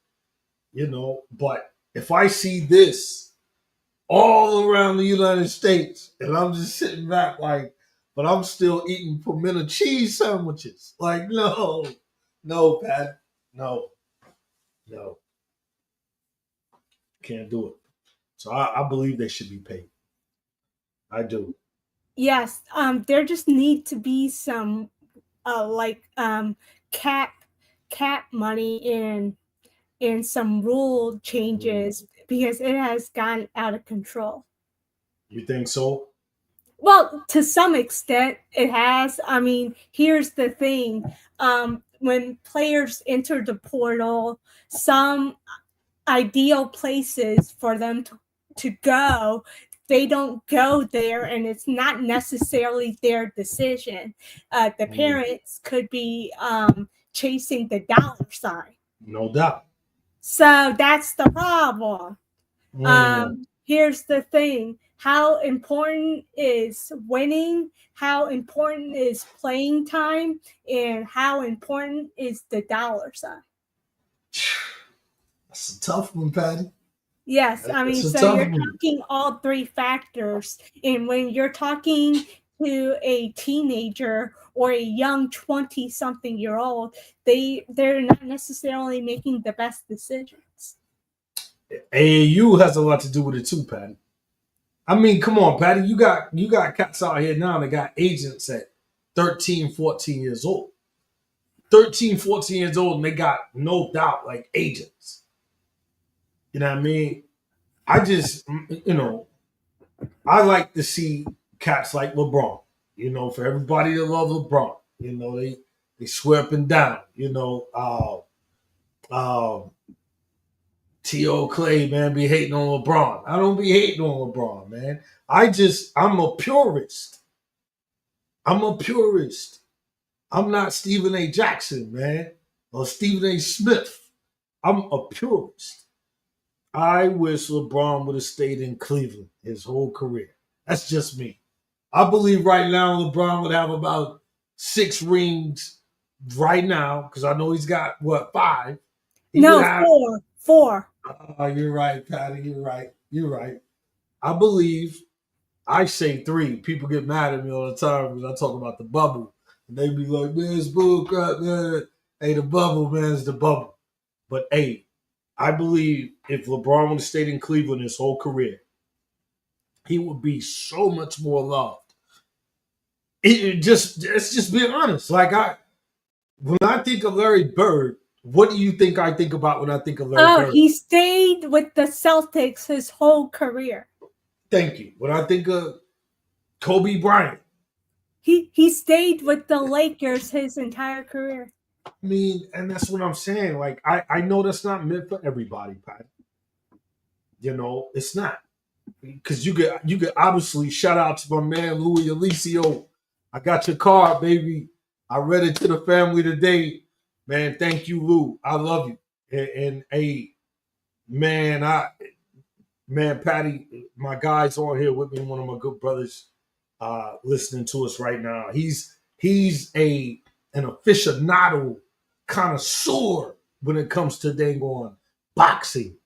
Speaker 1: But if I see this all around the United States and I'm just sitting back like, but I'm still eating pimento cheese sandwiches. Like, no, Pat, no. Can't do it. So I believe they should be paid. I do.
Speaker 2: Yes, there just need to be some cap money in some rule changes because it has gotten out of control.
Speaker 1: You think so?
Speaker 2: Well, to some extent, it has. I mean, here's the thing: when players enter the portal, some ideal places for them to go, they don't go there, and it's not necessarily their decision. The parents could be chasing the dollar sign.
Speaker 1: No doubt.
Speaker 2: So that's the problem. Here's the thing. How important is winning? How important is playing time? And how important is the dollar sign?
Speaker 1: That's a tough one, Patty.
Speaker 2: Yes, I mean, so you're talking all three factors. And when you're talking to a teenager or a young 20-something-year-old, they're not necessarily making the best decisions.
Speaker 1: AAU has a lot to do with it too, Patty. I mean, come on, Patty. You got cats out here now that got agents at 13, 14 years old. 13, 14 years old, and they got no doubt like agents. You know what I mean? I just, I like to see cats like LeBron. For everybody that love LeBron, they swear up and down. T.O. Clay, man, be hating on LeBron. I don't be hating on LeBron, man. I'm a purist. I'm not Stephen A. Jackson, man, or Stephen A. Smith. I'm a purist. I wish LeBron would have stayed in Cleveland his whole career. That's just me. I believe right now LeBron would have about 6 rings right now because I know he's got, 5?
Speaker 2: No, 4.
Speaker 1: You're right, Patty. You're right. I believe I say 3. People get mad at me all the time because I talk about the bubble. And they be like, man, it's bullcrap, man. Hey, the bubble, man, it's the bubble. But, hey, I believe if LeBron would have stayed in Cleveland his whole career, he would be so much more loved. It's just being honest. Like when I think of Larry Bird, what do you think I think about when I think of Larry
Speaker 2: Oh,
Speaker 1: Bird?
Speaker 2: he stayed with the Celtics his whole career.
Speaker 1: Thank you. When I think of Kobe Bryant,
Speaker 2: He stayed with the Lakers his entire career.
Speaker 1: I mean, and that's what I'm saying. Like I know that's not meant for everybody, Pat. You know, it's not. Because you could obviously shout out to my man Louis Alicio. I got your card, baby. I read it to the family today. Man, thank you, Lou. I love you. And hey, man, Patty, my guy's on here with me, one of my good brothers, listening to us right now. He's an aficionado connoisseur when it comes to dang on boxing.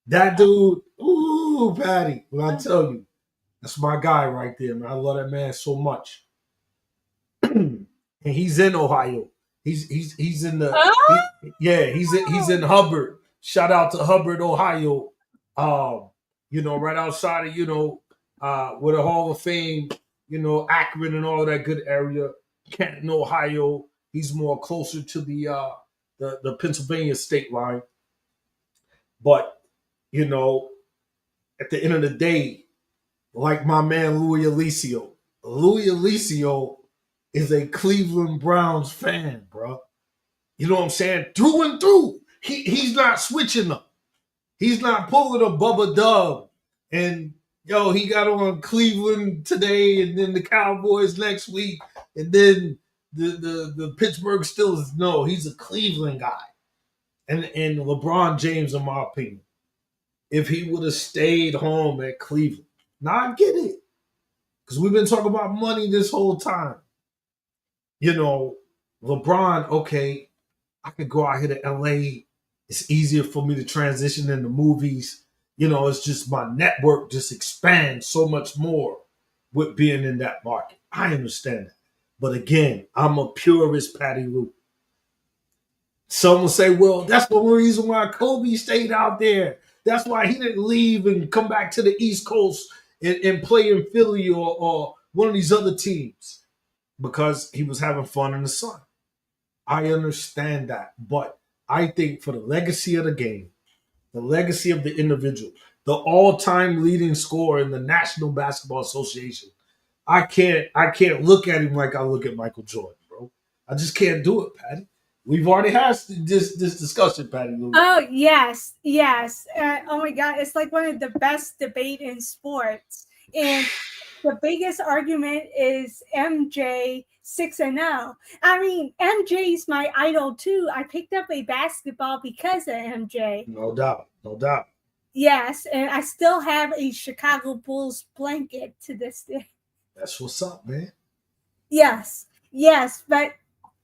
Speaker 1: That dude, ooh, Patty, when I tell you, that's my guy right there, man. I love that man so much. And he's in Ohio. He's in the he's in Hubbard. Shout out to Hubbard, Ohio. Right outside of with a Hall of Fame, Akron and all of that good area. Canton, Ohio. He's more closer to the Pennsylvania state line. But at the end of the day, like my man Louis Alicio is a Cleveland Browns fan, bro. You know what I'm saying? Through and through. He's not switching them. He's not pulling a Bubba Dub. And he got on Cleveland today and then the Cowboys next week. And then the Pittsburgh Steelers. No, he's a Cleveland guy. And LeBron James, in my opinion, if he would have stayed home at Cleveland. Now I get it. Because we've been talking about money this whole time. LeBron, okay, I could go out here to LA. It's easier for me to transition into movies. It's just my network just expands so much more with being in that market. I understand that. But again, I'm a purist, Patty Lou. Some will say, well, that's the reason why Kobe stayed out there. That's why he didn't leave and come back to the East Coast and play in Philly or one of these other teams, because he was having fun in the sun. I understand that. But I think for the legacy of the game, the legacy of the individual, the all-time leading scorer in the National Basketball Association, I can't look at him like I look at Michael Jordan, bro. I just can't do it, Patty. We've already had this discussion, Patty Lou.
Speaker 2: Oh, yes. Oh, my God. It's like one of the best debate in sports. And the biggest argument is MJ 6-0. I mean, MJ's my idol, too. I picked up a basketball because of MJ.
Speaker 1: No doubt.
Speaker 2: Yes, and I still have a Chicago Bulls blanket to this day.
Speaker 1: That's what's up, man.
Speaker 2: Yes, but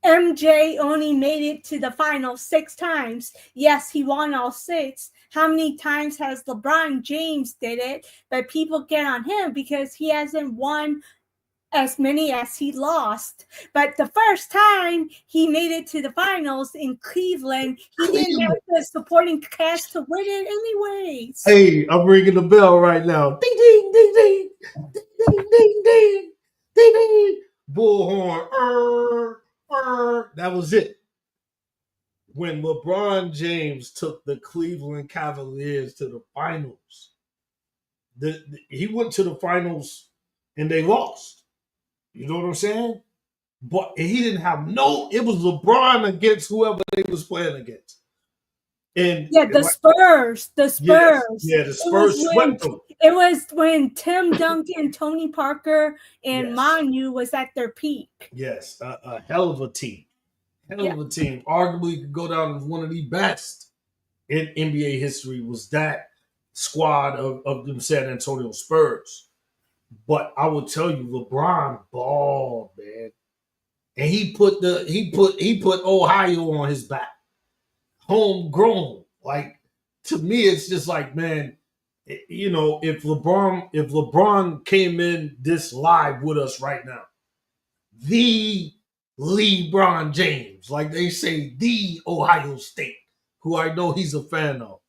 Speaker 2: MJ only made it to the final 6 times. Yes, he won all 6. How many times has LeBron James did it? But people get on him because he hasn't won as many as he lost. But the first time he made it to the finals in Cleveland, he didn't have the supporting cast to win it anyways.
Speaker 1: Hey, I'm ringing the bell right now. Ding, ding, ding, ding. Ding, ding, ding, ding. Ding, ding. Bullhorn. That was it. When LeBron James took the Cleveland Cavaliers to the finals, he went to the finals and they lost. You know what I'm saying? But he didn't have it was LeBron against whoever they was playing against. And
Speaker 2: the Spurs. The Spurs.
Speaker 1: Yes, the Spurs swept them.
Speaker 2: It was when Tim Duncan, Tony Parker, and Manu was at their peak.
Speaker 1: Yes, a hell of a team. Hell of a team. Arguably could go down as one of the best in NBA history was that squad of them San Antonio Spurs. But I will tell you, LeBron balled, man. And he put Ohio on his back. Homegrown. Like, to me, it's just like, man, if LeBron came in this live with us right now, the LeBron James, like they say, the Ohio State, who I know he's a fan of.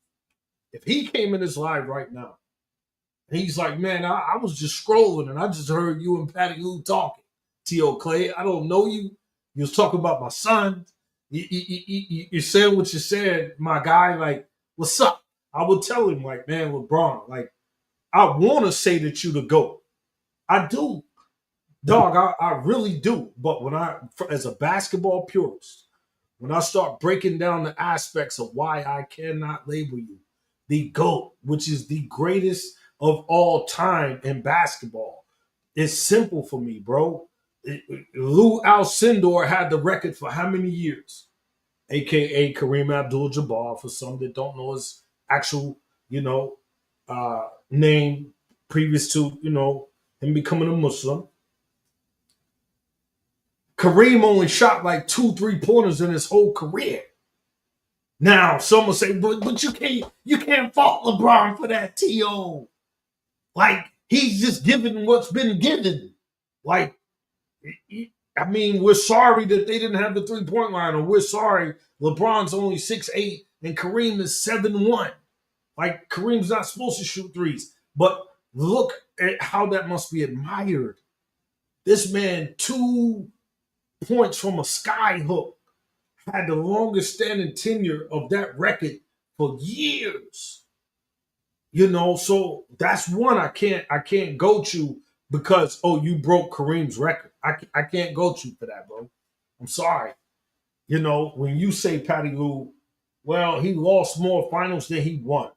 Speaker 1: If he came in this live right now And he's like, man, I was just scrolling and I just heard you and Patty Lou talking. T.O. Clay, I don't know you. You was talking about my son. You're saying what you said, my guy. Like, what's up? I would tell him, like, man, LeBron, like, I want to say that you the GOAT. I do. Dog, I really do. But as a basketball purist, when I start breaking down the aspects of why I cannot label you the GOAT, which is the greatest of all time in basketball, it's simple for me, bro. Lou Alcindor had the record for how many years? AKA Kareem Abdul-Jabbar, for some that don't know his actual, name previous to, him becoming a Muslim. Kareem only shot like 2 3-pointers in his whole career. Now, some will say, but you can't fault LeBron for that, T.O. Like, he's just given what's been given. Like, I mean, we're sorry that they didn't have the 3-point line, or we're sorry LeBron's only 6'8" and Kareem is 7'1". Like, Kareem's not supposed to shoot threes. But look at how that must be admired. This man, 2 points from a sky hook, had the longest standing tenure of that record for years. So that's one I can't go to because you broke Kareem's record. I can't go to for that, bro. I'm sorry. When you say Patty Lou, well, he lost more finals than he won.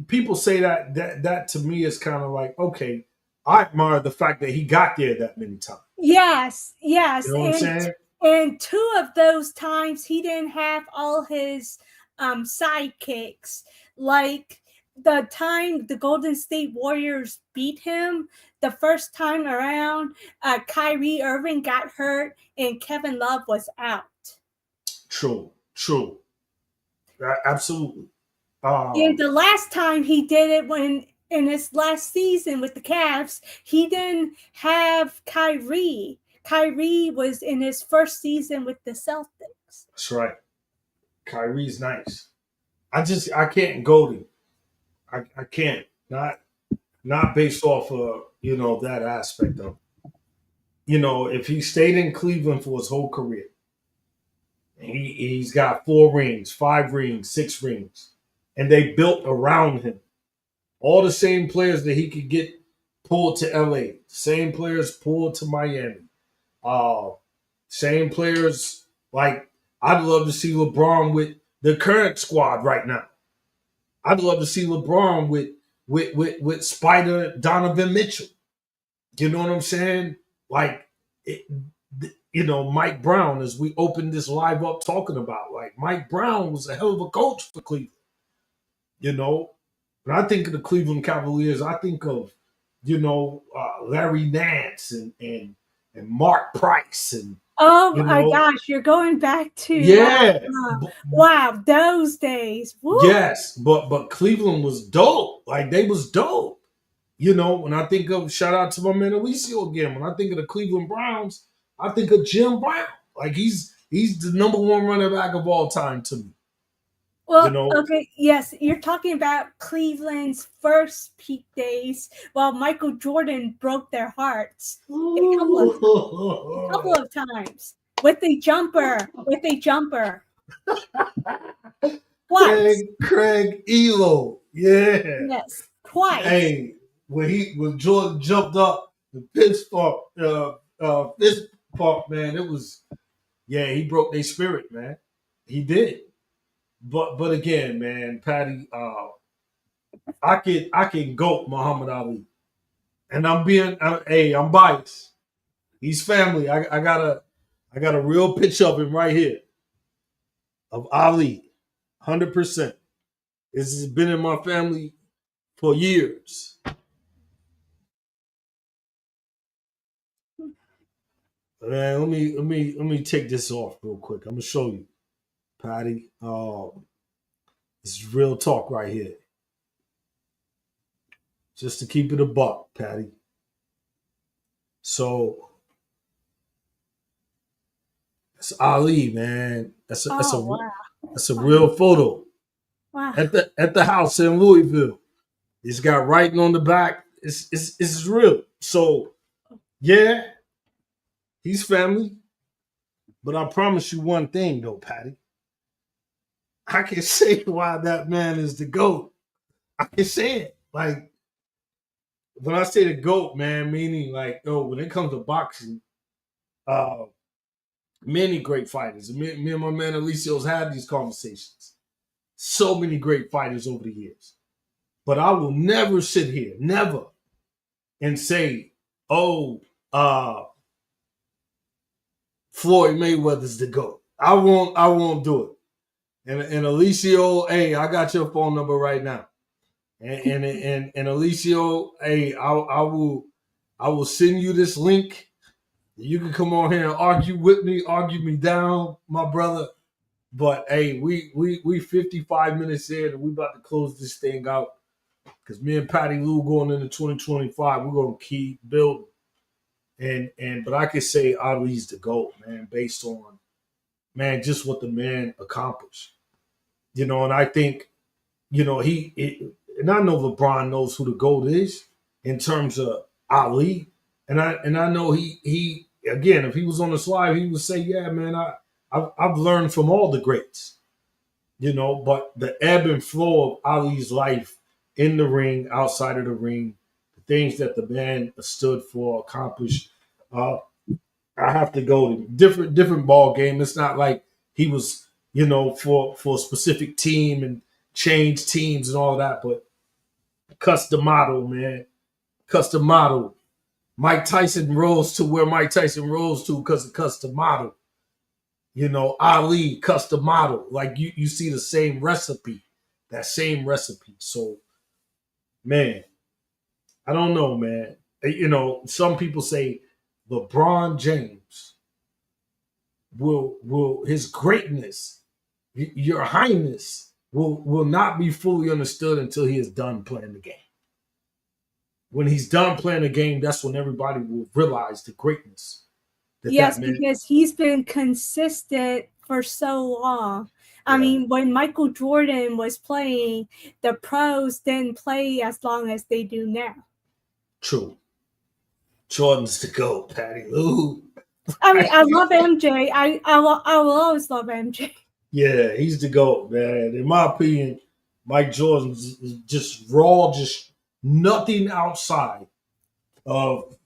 Speaker 1: People say that to me is kind of like, okay, I admire the fact that he got there that many times.
Speaker 2: Yes,
Speaker 1: You
Speaker 2: yes.
Speaker 1: know what I'm saying?
Speaker 2: And 2 of those times he didn't have all his sidekicks. Like the time the Golden State Warriors beat him, the first time around, Kyrie Irving got hurt and Kevin Love was out.
Speaker 1: True. Absolutely.
Speaker 2: And the last time he did it, when in his last season with the Cavs, he didn't have Kyrie. Kyrie was in his first season with the Celtics.
Speaker 1: That's right. Kyrie's nice. I can't go to. I can't. Not based off of that aspect of. If he stayed in Cleveland for his whole career, he's got 4 rings, 5 rings, 6 rings, and they built around him. All the same players that he could get pulled to LA, same players pulled to Miami, same players. Like, I'd love to see LeBron with the current squad right now. I'd love to see LeBron with Spider Donovan Mitchell. You know what I'm saying? Like, Mike Brown, as we opened this live up talking about, like, Mike Brown was a hell of a coach for Cleveland. When I think of the Cleveland Cavaliers, I think of, Larry Nance and Mark Price and.
Speaker 2: Oh my gosh, you're going back to wow, those days. Woo.
Speaker 1: Yes, but Cleveland was dope. Like, they was dope. When I think of, shout out to my man Alicio again, when I think of the Cleveland Browns, I think of Jim Brown. Like, he's the number 1 running back of all time to me.
Speaker 2: Well, okay, yes, you're talking about Cleveland's first peak days while Michael Jordan broke their hearts a couple of times with a jumper. Twice.
Speaker 1: Craig Elo. Yeah.
Speaker 2: Yes, twice.
Speaker 1: Hey, when Jordan jumped up the Pittsburgh, man, it was, he broke their spirit, man. He did. But again, man, Patty, I can goat Muhammad Ali, and I'm biased. He's family. I got a real picture of him right here, of Ali, 100%. This has been in my family for years. Man, let me take this off real quick. I'm gonna show you, Patty. This is real talk right here. Just to keep it a buck, Patty. So it's Ali, man. That's a real photo.
Speaker 2: Wow.
Speaker 1: At the house in Louisville. It's got writing on the back. It's real. So yeah, he's family. But I promise you one thing though, Patty. I can say why that man is the GOAT. I can say it. Like when I say the GOAT, man, meaning like, when it comes to boxing, uh, many great fighters. Me and my man Alicios had these conversations. So many great fighters over the years. But I will never sit here, never, and say, oh, uh, Floyd Mayweather's the GOAT. I won't do it. And Alicio, hey, I got your phone number right now. And Alicio, hey, I will send you this link. You can come on here and argue with me, argue me down, my brother. But hey, we 55 minutes in and we about to close this thing out. Because me and Patty Lou going into 2025, we're gonna keep building. And but I could say Ali's the GOAT, man, based on man, just what the man accomplished. And I think, and I know LeBron knows who the GOAT is in terms of Ali. And I know he again, if he was on the slide, he would say, yeah, man, I've learned from all the greats. But the ebb and flow of Ali's life in the ring, outside of the ring, the things that the man stood for, accomplished, uh, I have to go to different ball game. It's not like he was, for a specific team and changed teams and all that, but custom model, man. Custom model. Mike Tyson rose to where Mike Tyson rose to because of custom model. Ali, custom model. Like you see the same recipe, that same recipe. So, man, I don't know, man. Some people say LeBron James will his greatness, your highness, will not be fully understood until he is done playing the game. When he's done playing the game, that's when everybody will realize the greatness.
Speaker 2: Yes, because he's been consistent for so long. I mean, when Michael Jordan was playing, the pros didn't play as long as they do now.
Speaker 1: True. Jordan's the GOAT, Patty Lou.
Speaker 2: I mean, I love MJ. I will always love MJ.
Speaker 1: Yeah, he's the GOAT, man. In my opinion, Mike Jordan's just raw, just nothing outside of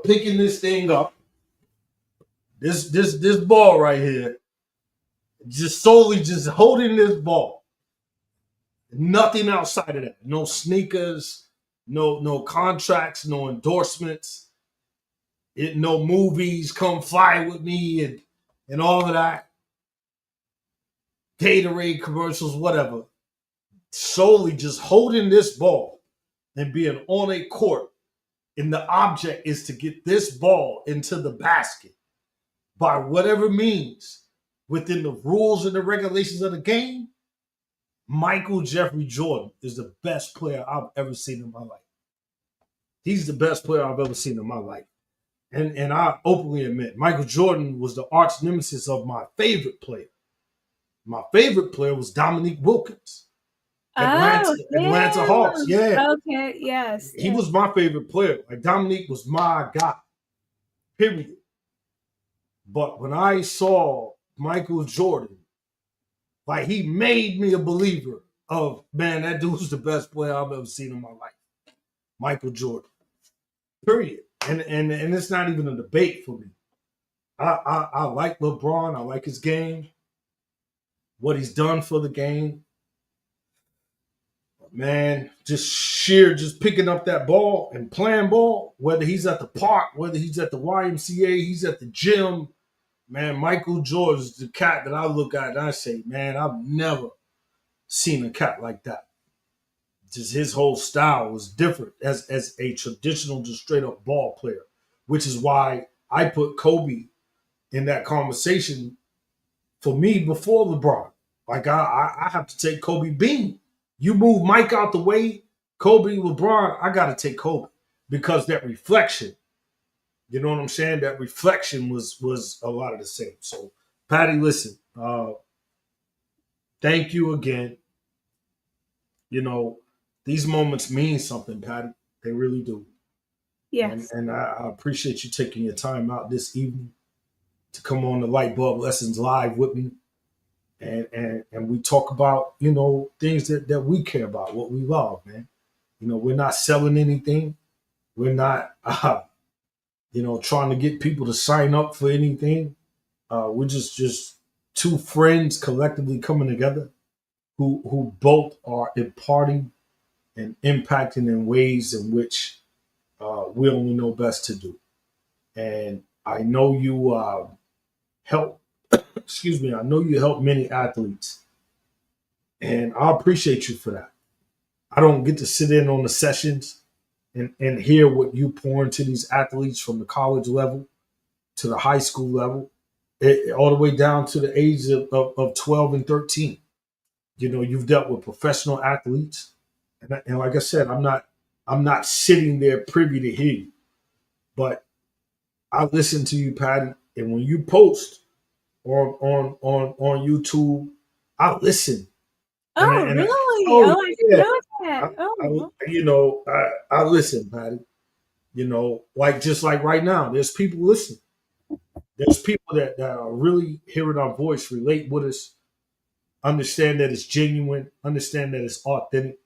Speaker 1: picking this thing up. This ball right here, just solely just holding this ball. Nothing outside of that. No sneakers, no contracts, no endorsements. No movies, come fly with me and all of that. Gatorade commercials, whatever. Solely just holding this ball and being on a court. And the object is to get this ball into the basket by whatever means within the rules and the regulations of the game. Michael Jeffrey Jordan is the best player I've ever seen in my life. He's the best player I've ever seen in my life. And I openly admit, Michael Jordan was the arch nemesis of my favorite player. My favorite player was Dominique Wilkins. Atlanta Hawks. Yeah.
Speaker 2: Okay, yes.
Speaker 1: He was my favorite player. Like Dominique was my guy. Period. But when I saw Michael Jordan, like he made me a believer of, man, that dude's the best player I've ever seen in my life. Michael Jordan. Period. And it's not even a debate for me. I like LeBron. I like his game. What he's done for the game. Man, just picking up that ball and playing ball, whether he's at the park, whether he's at the YMCA, he's at the gym. Man, Michael Jordan's the cat that I look at and I say, man, I've never seen a cat like that. Just his whole style was different as a traditional, just straight up ball player, which is why I put Kobe in that conversation for me before LeBron. Like I have to take Kobe Bean. You move Mike out the way, Kobe, LeBron, I got to take Kobe because that reflection, you know what I'm saying? That reflection was a lot of the same. So, Patty, listen, thank you again. You know, these moments mean something, Patty. They really do.
Speaker 2: Yes.
Speaker 1: And I appreciate you taking your time out this evening to come on the Light Bulb Lessons live with me. And we talk about, things that we care about, what we love, man. We're not selling anything. We're not, trying to get people to sign up for anything. We're just two friends collectively coming together who both are imparting and impacting in ways in which we only know best to do. And I know you help. Excuse me. I know you help many athletes, and I appreciate you for that. I don't get to sit in on the sessions and hear what you pour into these athletes from the college level to the high school level, all the way down to the age of 12 and 13. You've dealt with professional athletes. And like I said, I'm not sitting there privy to hear you, but I listen to you, Patty. And when you post on YouTube, I listen.
Speaker 2: Oh,
Speaker 1: And
Speaker 2: really?
Speaker 1: oh
Speaker 2: Oh, I didn't
Speaker 1: yeah,
Speaker 2: know that. Oh,
Speaker 1: I listen, Patty. Like just like right now, there's people listening. There's people that are really hearing our voice, relate with us, understand that it's genuine, understand that it's authentic.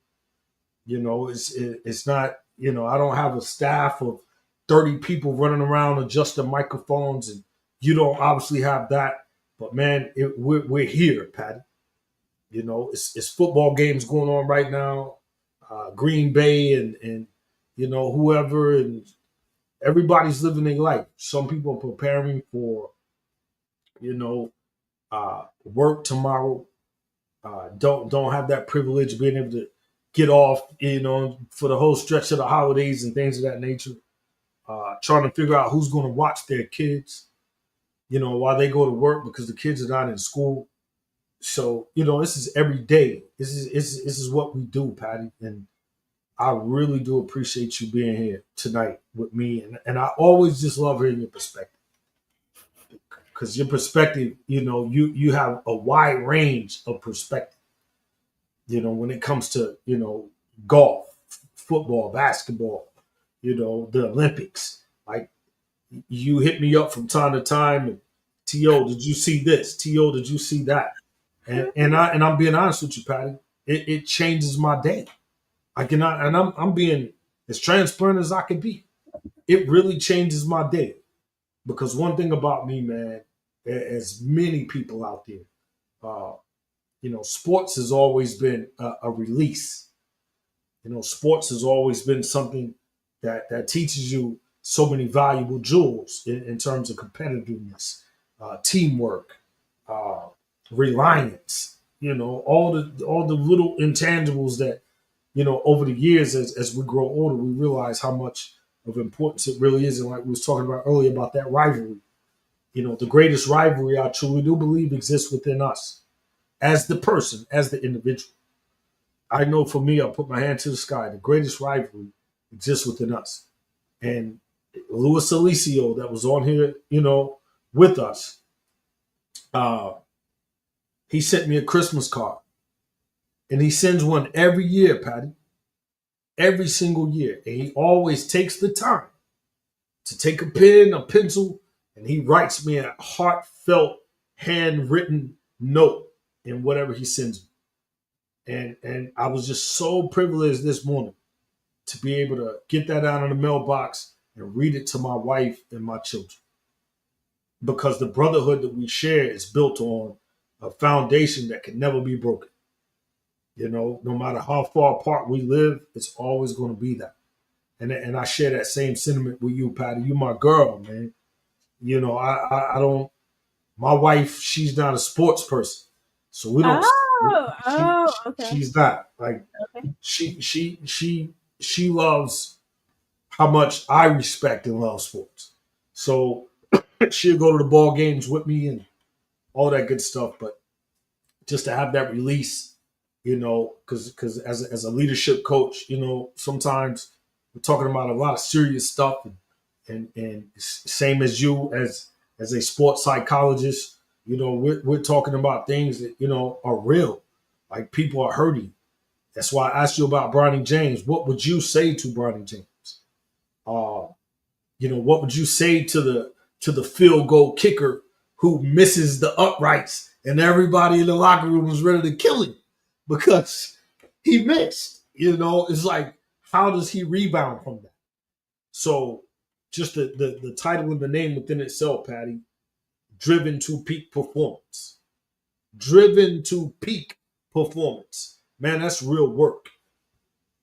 Speaker 1: It's not. I don't have a staff of 30 people running around adjusting microphones, and you don't obviously have that. But man, we're here, Patty. It's football games going on right now. Green Bay and whoever, and everybody's living their life. Some people are preparing for you know work tomorrow. Don't have that privilege of being able to get off, for the whole stretch of the holidays and things of that nature. Trying to figure out who's going to watch their kids, while they go to work because the kids are not in school. So this is every day. This is what we do, Patty, and I really do appreciate you being here tonight with me, and I always just love hearing your perspective because your perspective, you have a wide range of perspective. When it comes to golf, football, basketball, the Olympics. Like you hit me up from time to time, and To, did you see this? To, did you see that? And I'm being honest with you, Patty. It changes my day. I cannot, and I'm being as transparent as I can be. It really changes my day because one thing about me, man, as many people out there, uh, sports has always been a release. Sports has always been something that teaches you so many valuable jewels in terms of competitiveness, teamwork, uh, reliance. All the little intangibles that over the years as we grow older, we realize how much of importance it really is. And like we was talking about earlier about that rivalry, the greatest rivalry I truly do believe exists within us as the person, as the individual. I know for me, I'll put my hand to the sky. The greatest rivalry exists within us. And Louis Alicio, that was on here, with us, uh, he sent me a Christmas card. And he sends one every year, Patty, every single year. And he always takes the time to take a pen, a pencil, and he writes me a heartfelt, handwritten note in whatever he sends me. And I was just so privileged this morning to be able to get that out of the mailbox and read it to my wife and my children. Because the brotherhood that we share is built on a foundation that can never be broken. No matter how far apart we live, it's always going to be that. And I share that same sentiment with you, Patty. You my girl, man. I don't. My wife, she's not a sports person, so we don't.
Speaker 2: okay.
Speaker 1: She's not like
Speaker 2: Okay.
Speaker 1: she loves how much I respect and love sports. So she'll go to the ball games with me and all that good stuff. But just to have that release, because as a leadership coach, sometimes we're talking about a lot of serious stuff, and same as you as a sports psychologist, we're talking about things that are real. Like people are hurting. That's why I asked you about Bronny James. What would you say to Bronny James? Uh, what would you say to the field goal kicker who misses the uprights and everybody in the locker room was ready to kill him because he missed? It's like, how does he rebound from that? So just the title and the name within itself, Patty, driven to peak performance. Driven to peak performance. Man, that's real work.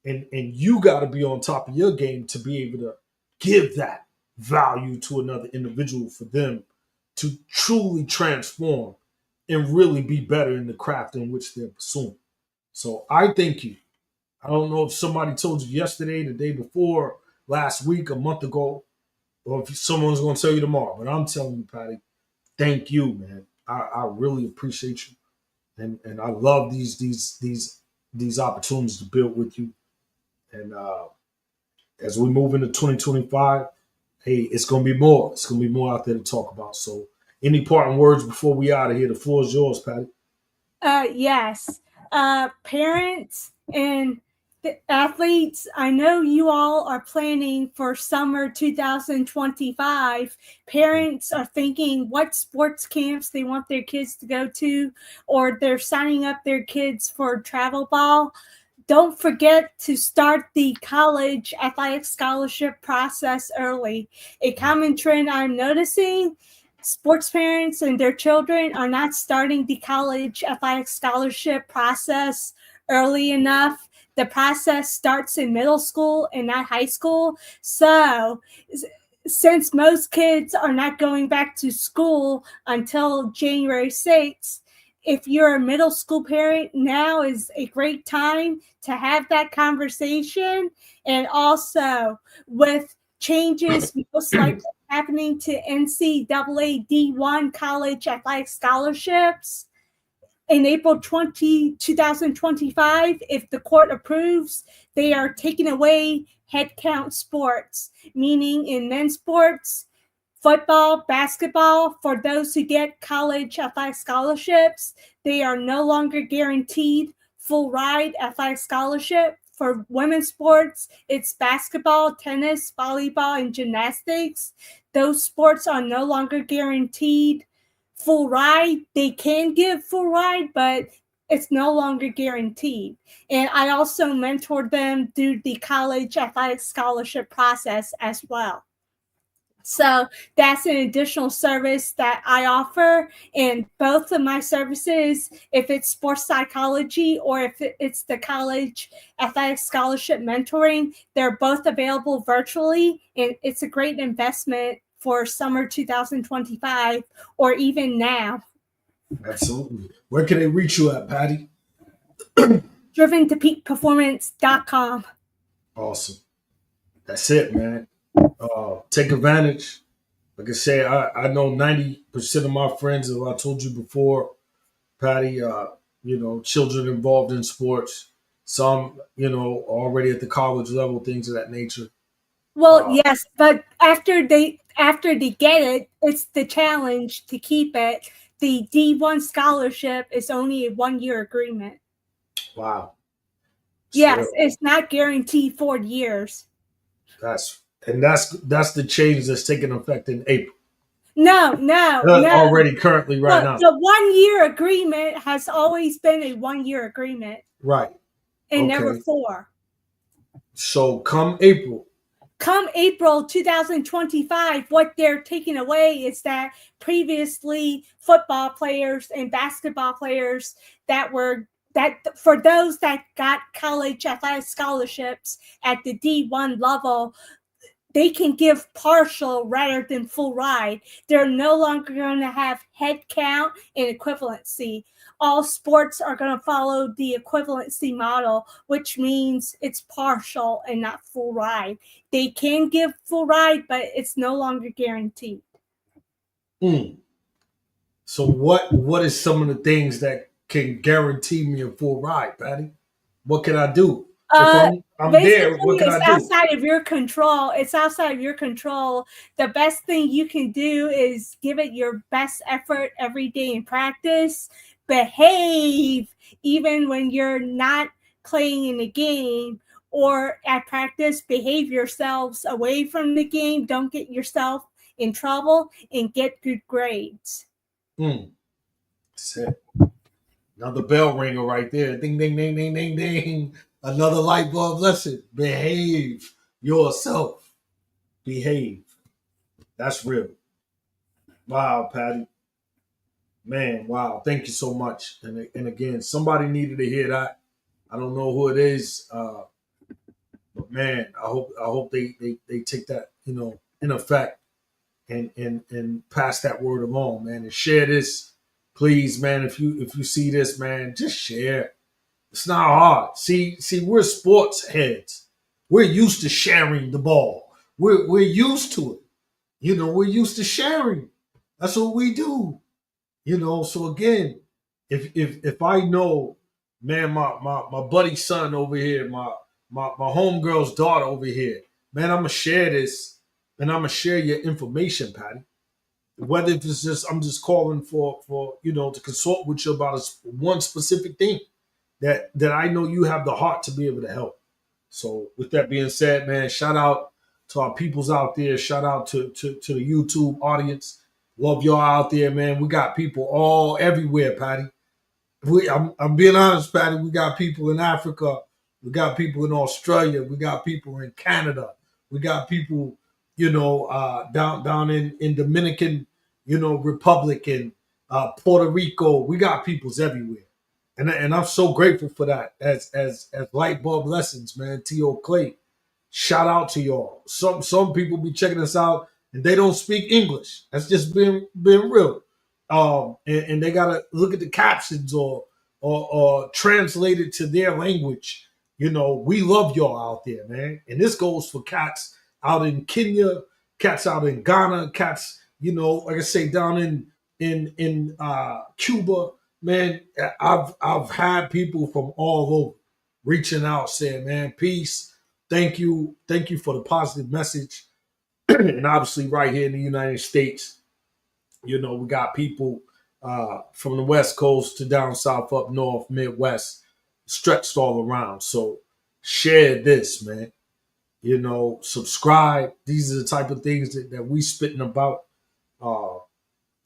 Speaker 1: And you got to be on top of your game to be able to give that value to another individual for them to truly transform and really be better in the craft in which they're pursuing. So I thank you. I don't know if somebody told you yesterday, the day before, last week, a month ago, or if someone's going to tell you tomorrow. But I'm telling you, Patty, thank you, man. I really appreciate you, and I love these opportunities to build with you. And as we move into 2025, hey, it's going to be more. It's going to be more out there to talk about. So, any parting words before we out of here? The floor is yours, Patty.
Speaker 2: Yes. Parents and the athletes, I know you all are planning for summer 2025. Parents are thinking what sports camps they want their kids to go to, or they're signing up their kids for travel ball. Don't forget to start the college athletic scholarship process early. A common trend I'm noticing, sports parents and their children are not starting the college athletic scholarship process early enough. The process starts in middle school and not high school. So, since most kids are not going back to school until January 6th, if you're a middle school parent, now is a great time to have that conversation. And also, with changes most likely happening to NCAA D1 college athletic scholarships in April 2025, if the court approves, they are taking away head count sports, meaning in men's sports, football, basketball, for those who get college athletic scholarships, they are no longer guaranteed full ride athletic scholarship. For women's sports, it's basketball, tennis, volleyball, and gymnastics. Those sports are no longer guaranteed full ride. They can give full ride, but it's no longer guaranteed. And I also mentored them through the college athletic scholarship process as well. So that's an additional service that I offer. And both of my services, if it's sports psychology or if it's the college athletic scholarship mentoring, they're both available virtually. And it's a great investment for summer 2025 or even now.
Speaker 1: Absolutely. Where can they reach you at, Patty?
Speaker 2: driventopeakperformance.com.
Speaker 1: Awesome. That's it, man. Take advantage. Like I say, I know 90% of my friends, as I told you before, Patty, children involved in sports. Some, already at the college level, things of that nature.
Speaker 2: Well, yes, but after they get it, it's the challenge to keep it. The D1 scholarship is only a 1-year agreement.
Speaker 1: Wow.
Speaker 2: Yes, it's not guaranteed 4 years.
Speaker 1: That's the change that's taking effect in April.
Speaker 2: No.
Speaker 1: Already currently right now.
Speaker 2: The 1-year agreement has always been a 1-year agreement.
Speaker 1: Right.
Speaker 2: And never 4.
Speaker 1: So come April
Speaker 2: 2025, what they're taking away is that previously football players and basketball players that for those that got college athletic scholarships at the D1 level, they can give partial rather than full ride. They're no longer going to have head count and equivalency. All sports are going to follow the equivalency model, which means it's partial and not full ride. They can give full ride, but it's no longer guaranteed.
Speaker 1: So what is some of the things that can guarantee me a full ride, Patty? What can I do? If I'm there, what can I do?
Speaker 2: It's outside of your control. It's outside of your control. The best thing you can do is give it your best effort every day in practice. Behave even when you're not playing in the game or at practice, behave yourselves away from the game. Don't get yourself in trouble and get good grades.
Speaker 1: That's it. Another bell ringer right there. Ding, ding, ding, ding, ding, ding. Another light bulb lesson. Behave yourself. Behave. That's real. Wow, Patty. Man, wow. Thank you so much. And again, somebody needed to hear that. I don't know who it is, but man, I hope they take that, in effect and pass that word along, man, and share this. Please, man, if you see this, man, just share. It's not hard. See, we're sports heads. We're used to sharing the ball. We're used to it. We're used to sharing. That's what we do. So again, if I know, man, my buddy's son over here, my homegirl's daughter over here, man, I'm gonna share this and I'm gonna share your information, Patty. Whether if it's just I'm just calling for to consult with you about one specific thing that I know you have the heart to be able to help. So with that being said, man, shout out to our peoples out there. Shout out to the YouTube audience. Love y'all out there, man. We got people all everywhere, Patty. I'm being honest, Patty. We got people in Africa. We got people in Australia. We got people in Canada. We got people, down in Dominican, Republic and Puerto Rico. We got peoples everywhere, and I'm so grateful for that. As light bulb lessons, man. T.O. Clay, shout out to y'all. Some people be checking us out and they don't speak English. That's just been real. And they gotta look at the captions or translate it to their language. We love y'all out there, man. And this goes for cats out in Kenya, cats out in Ghana, cats, like I say, down in Cuba, man. I've had people from all over reaching out saying, man, peace. Thank you for the positive message. And obviously right here in the United States, we got people from the West Coast to down south, up north, Midwest, stretched all around. So share this, man. Subscribe. These are the type of things that we spitting about. Uh,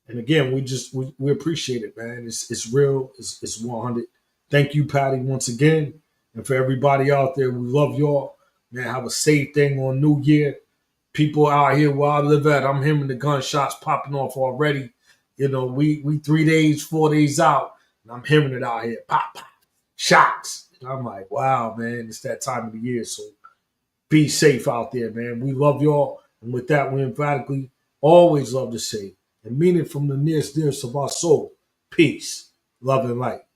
Speaker 1: and again, we appreciate it, man. It's real. It's 100. Thank you, Patty, once again. And for everybody out there, we love y'all. Man, have a safe thing on New Year. People out here where I live at, I'm hearing the gunshots popping off already. We 3 days, 4 days out, and I'm hearing it out here. Pop, pop, shots. And I'm like, wow, man, it's that time of the year. So be safe out there, man. We love y'all. And with that, we emphatically always love to say and mean it from the nearest of our soul. Peace, love, and light.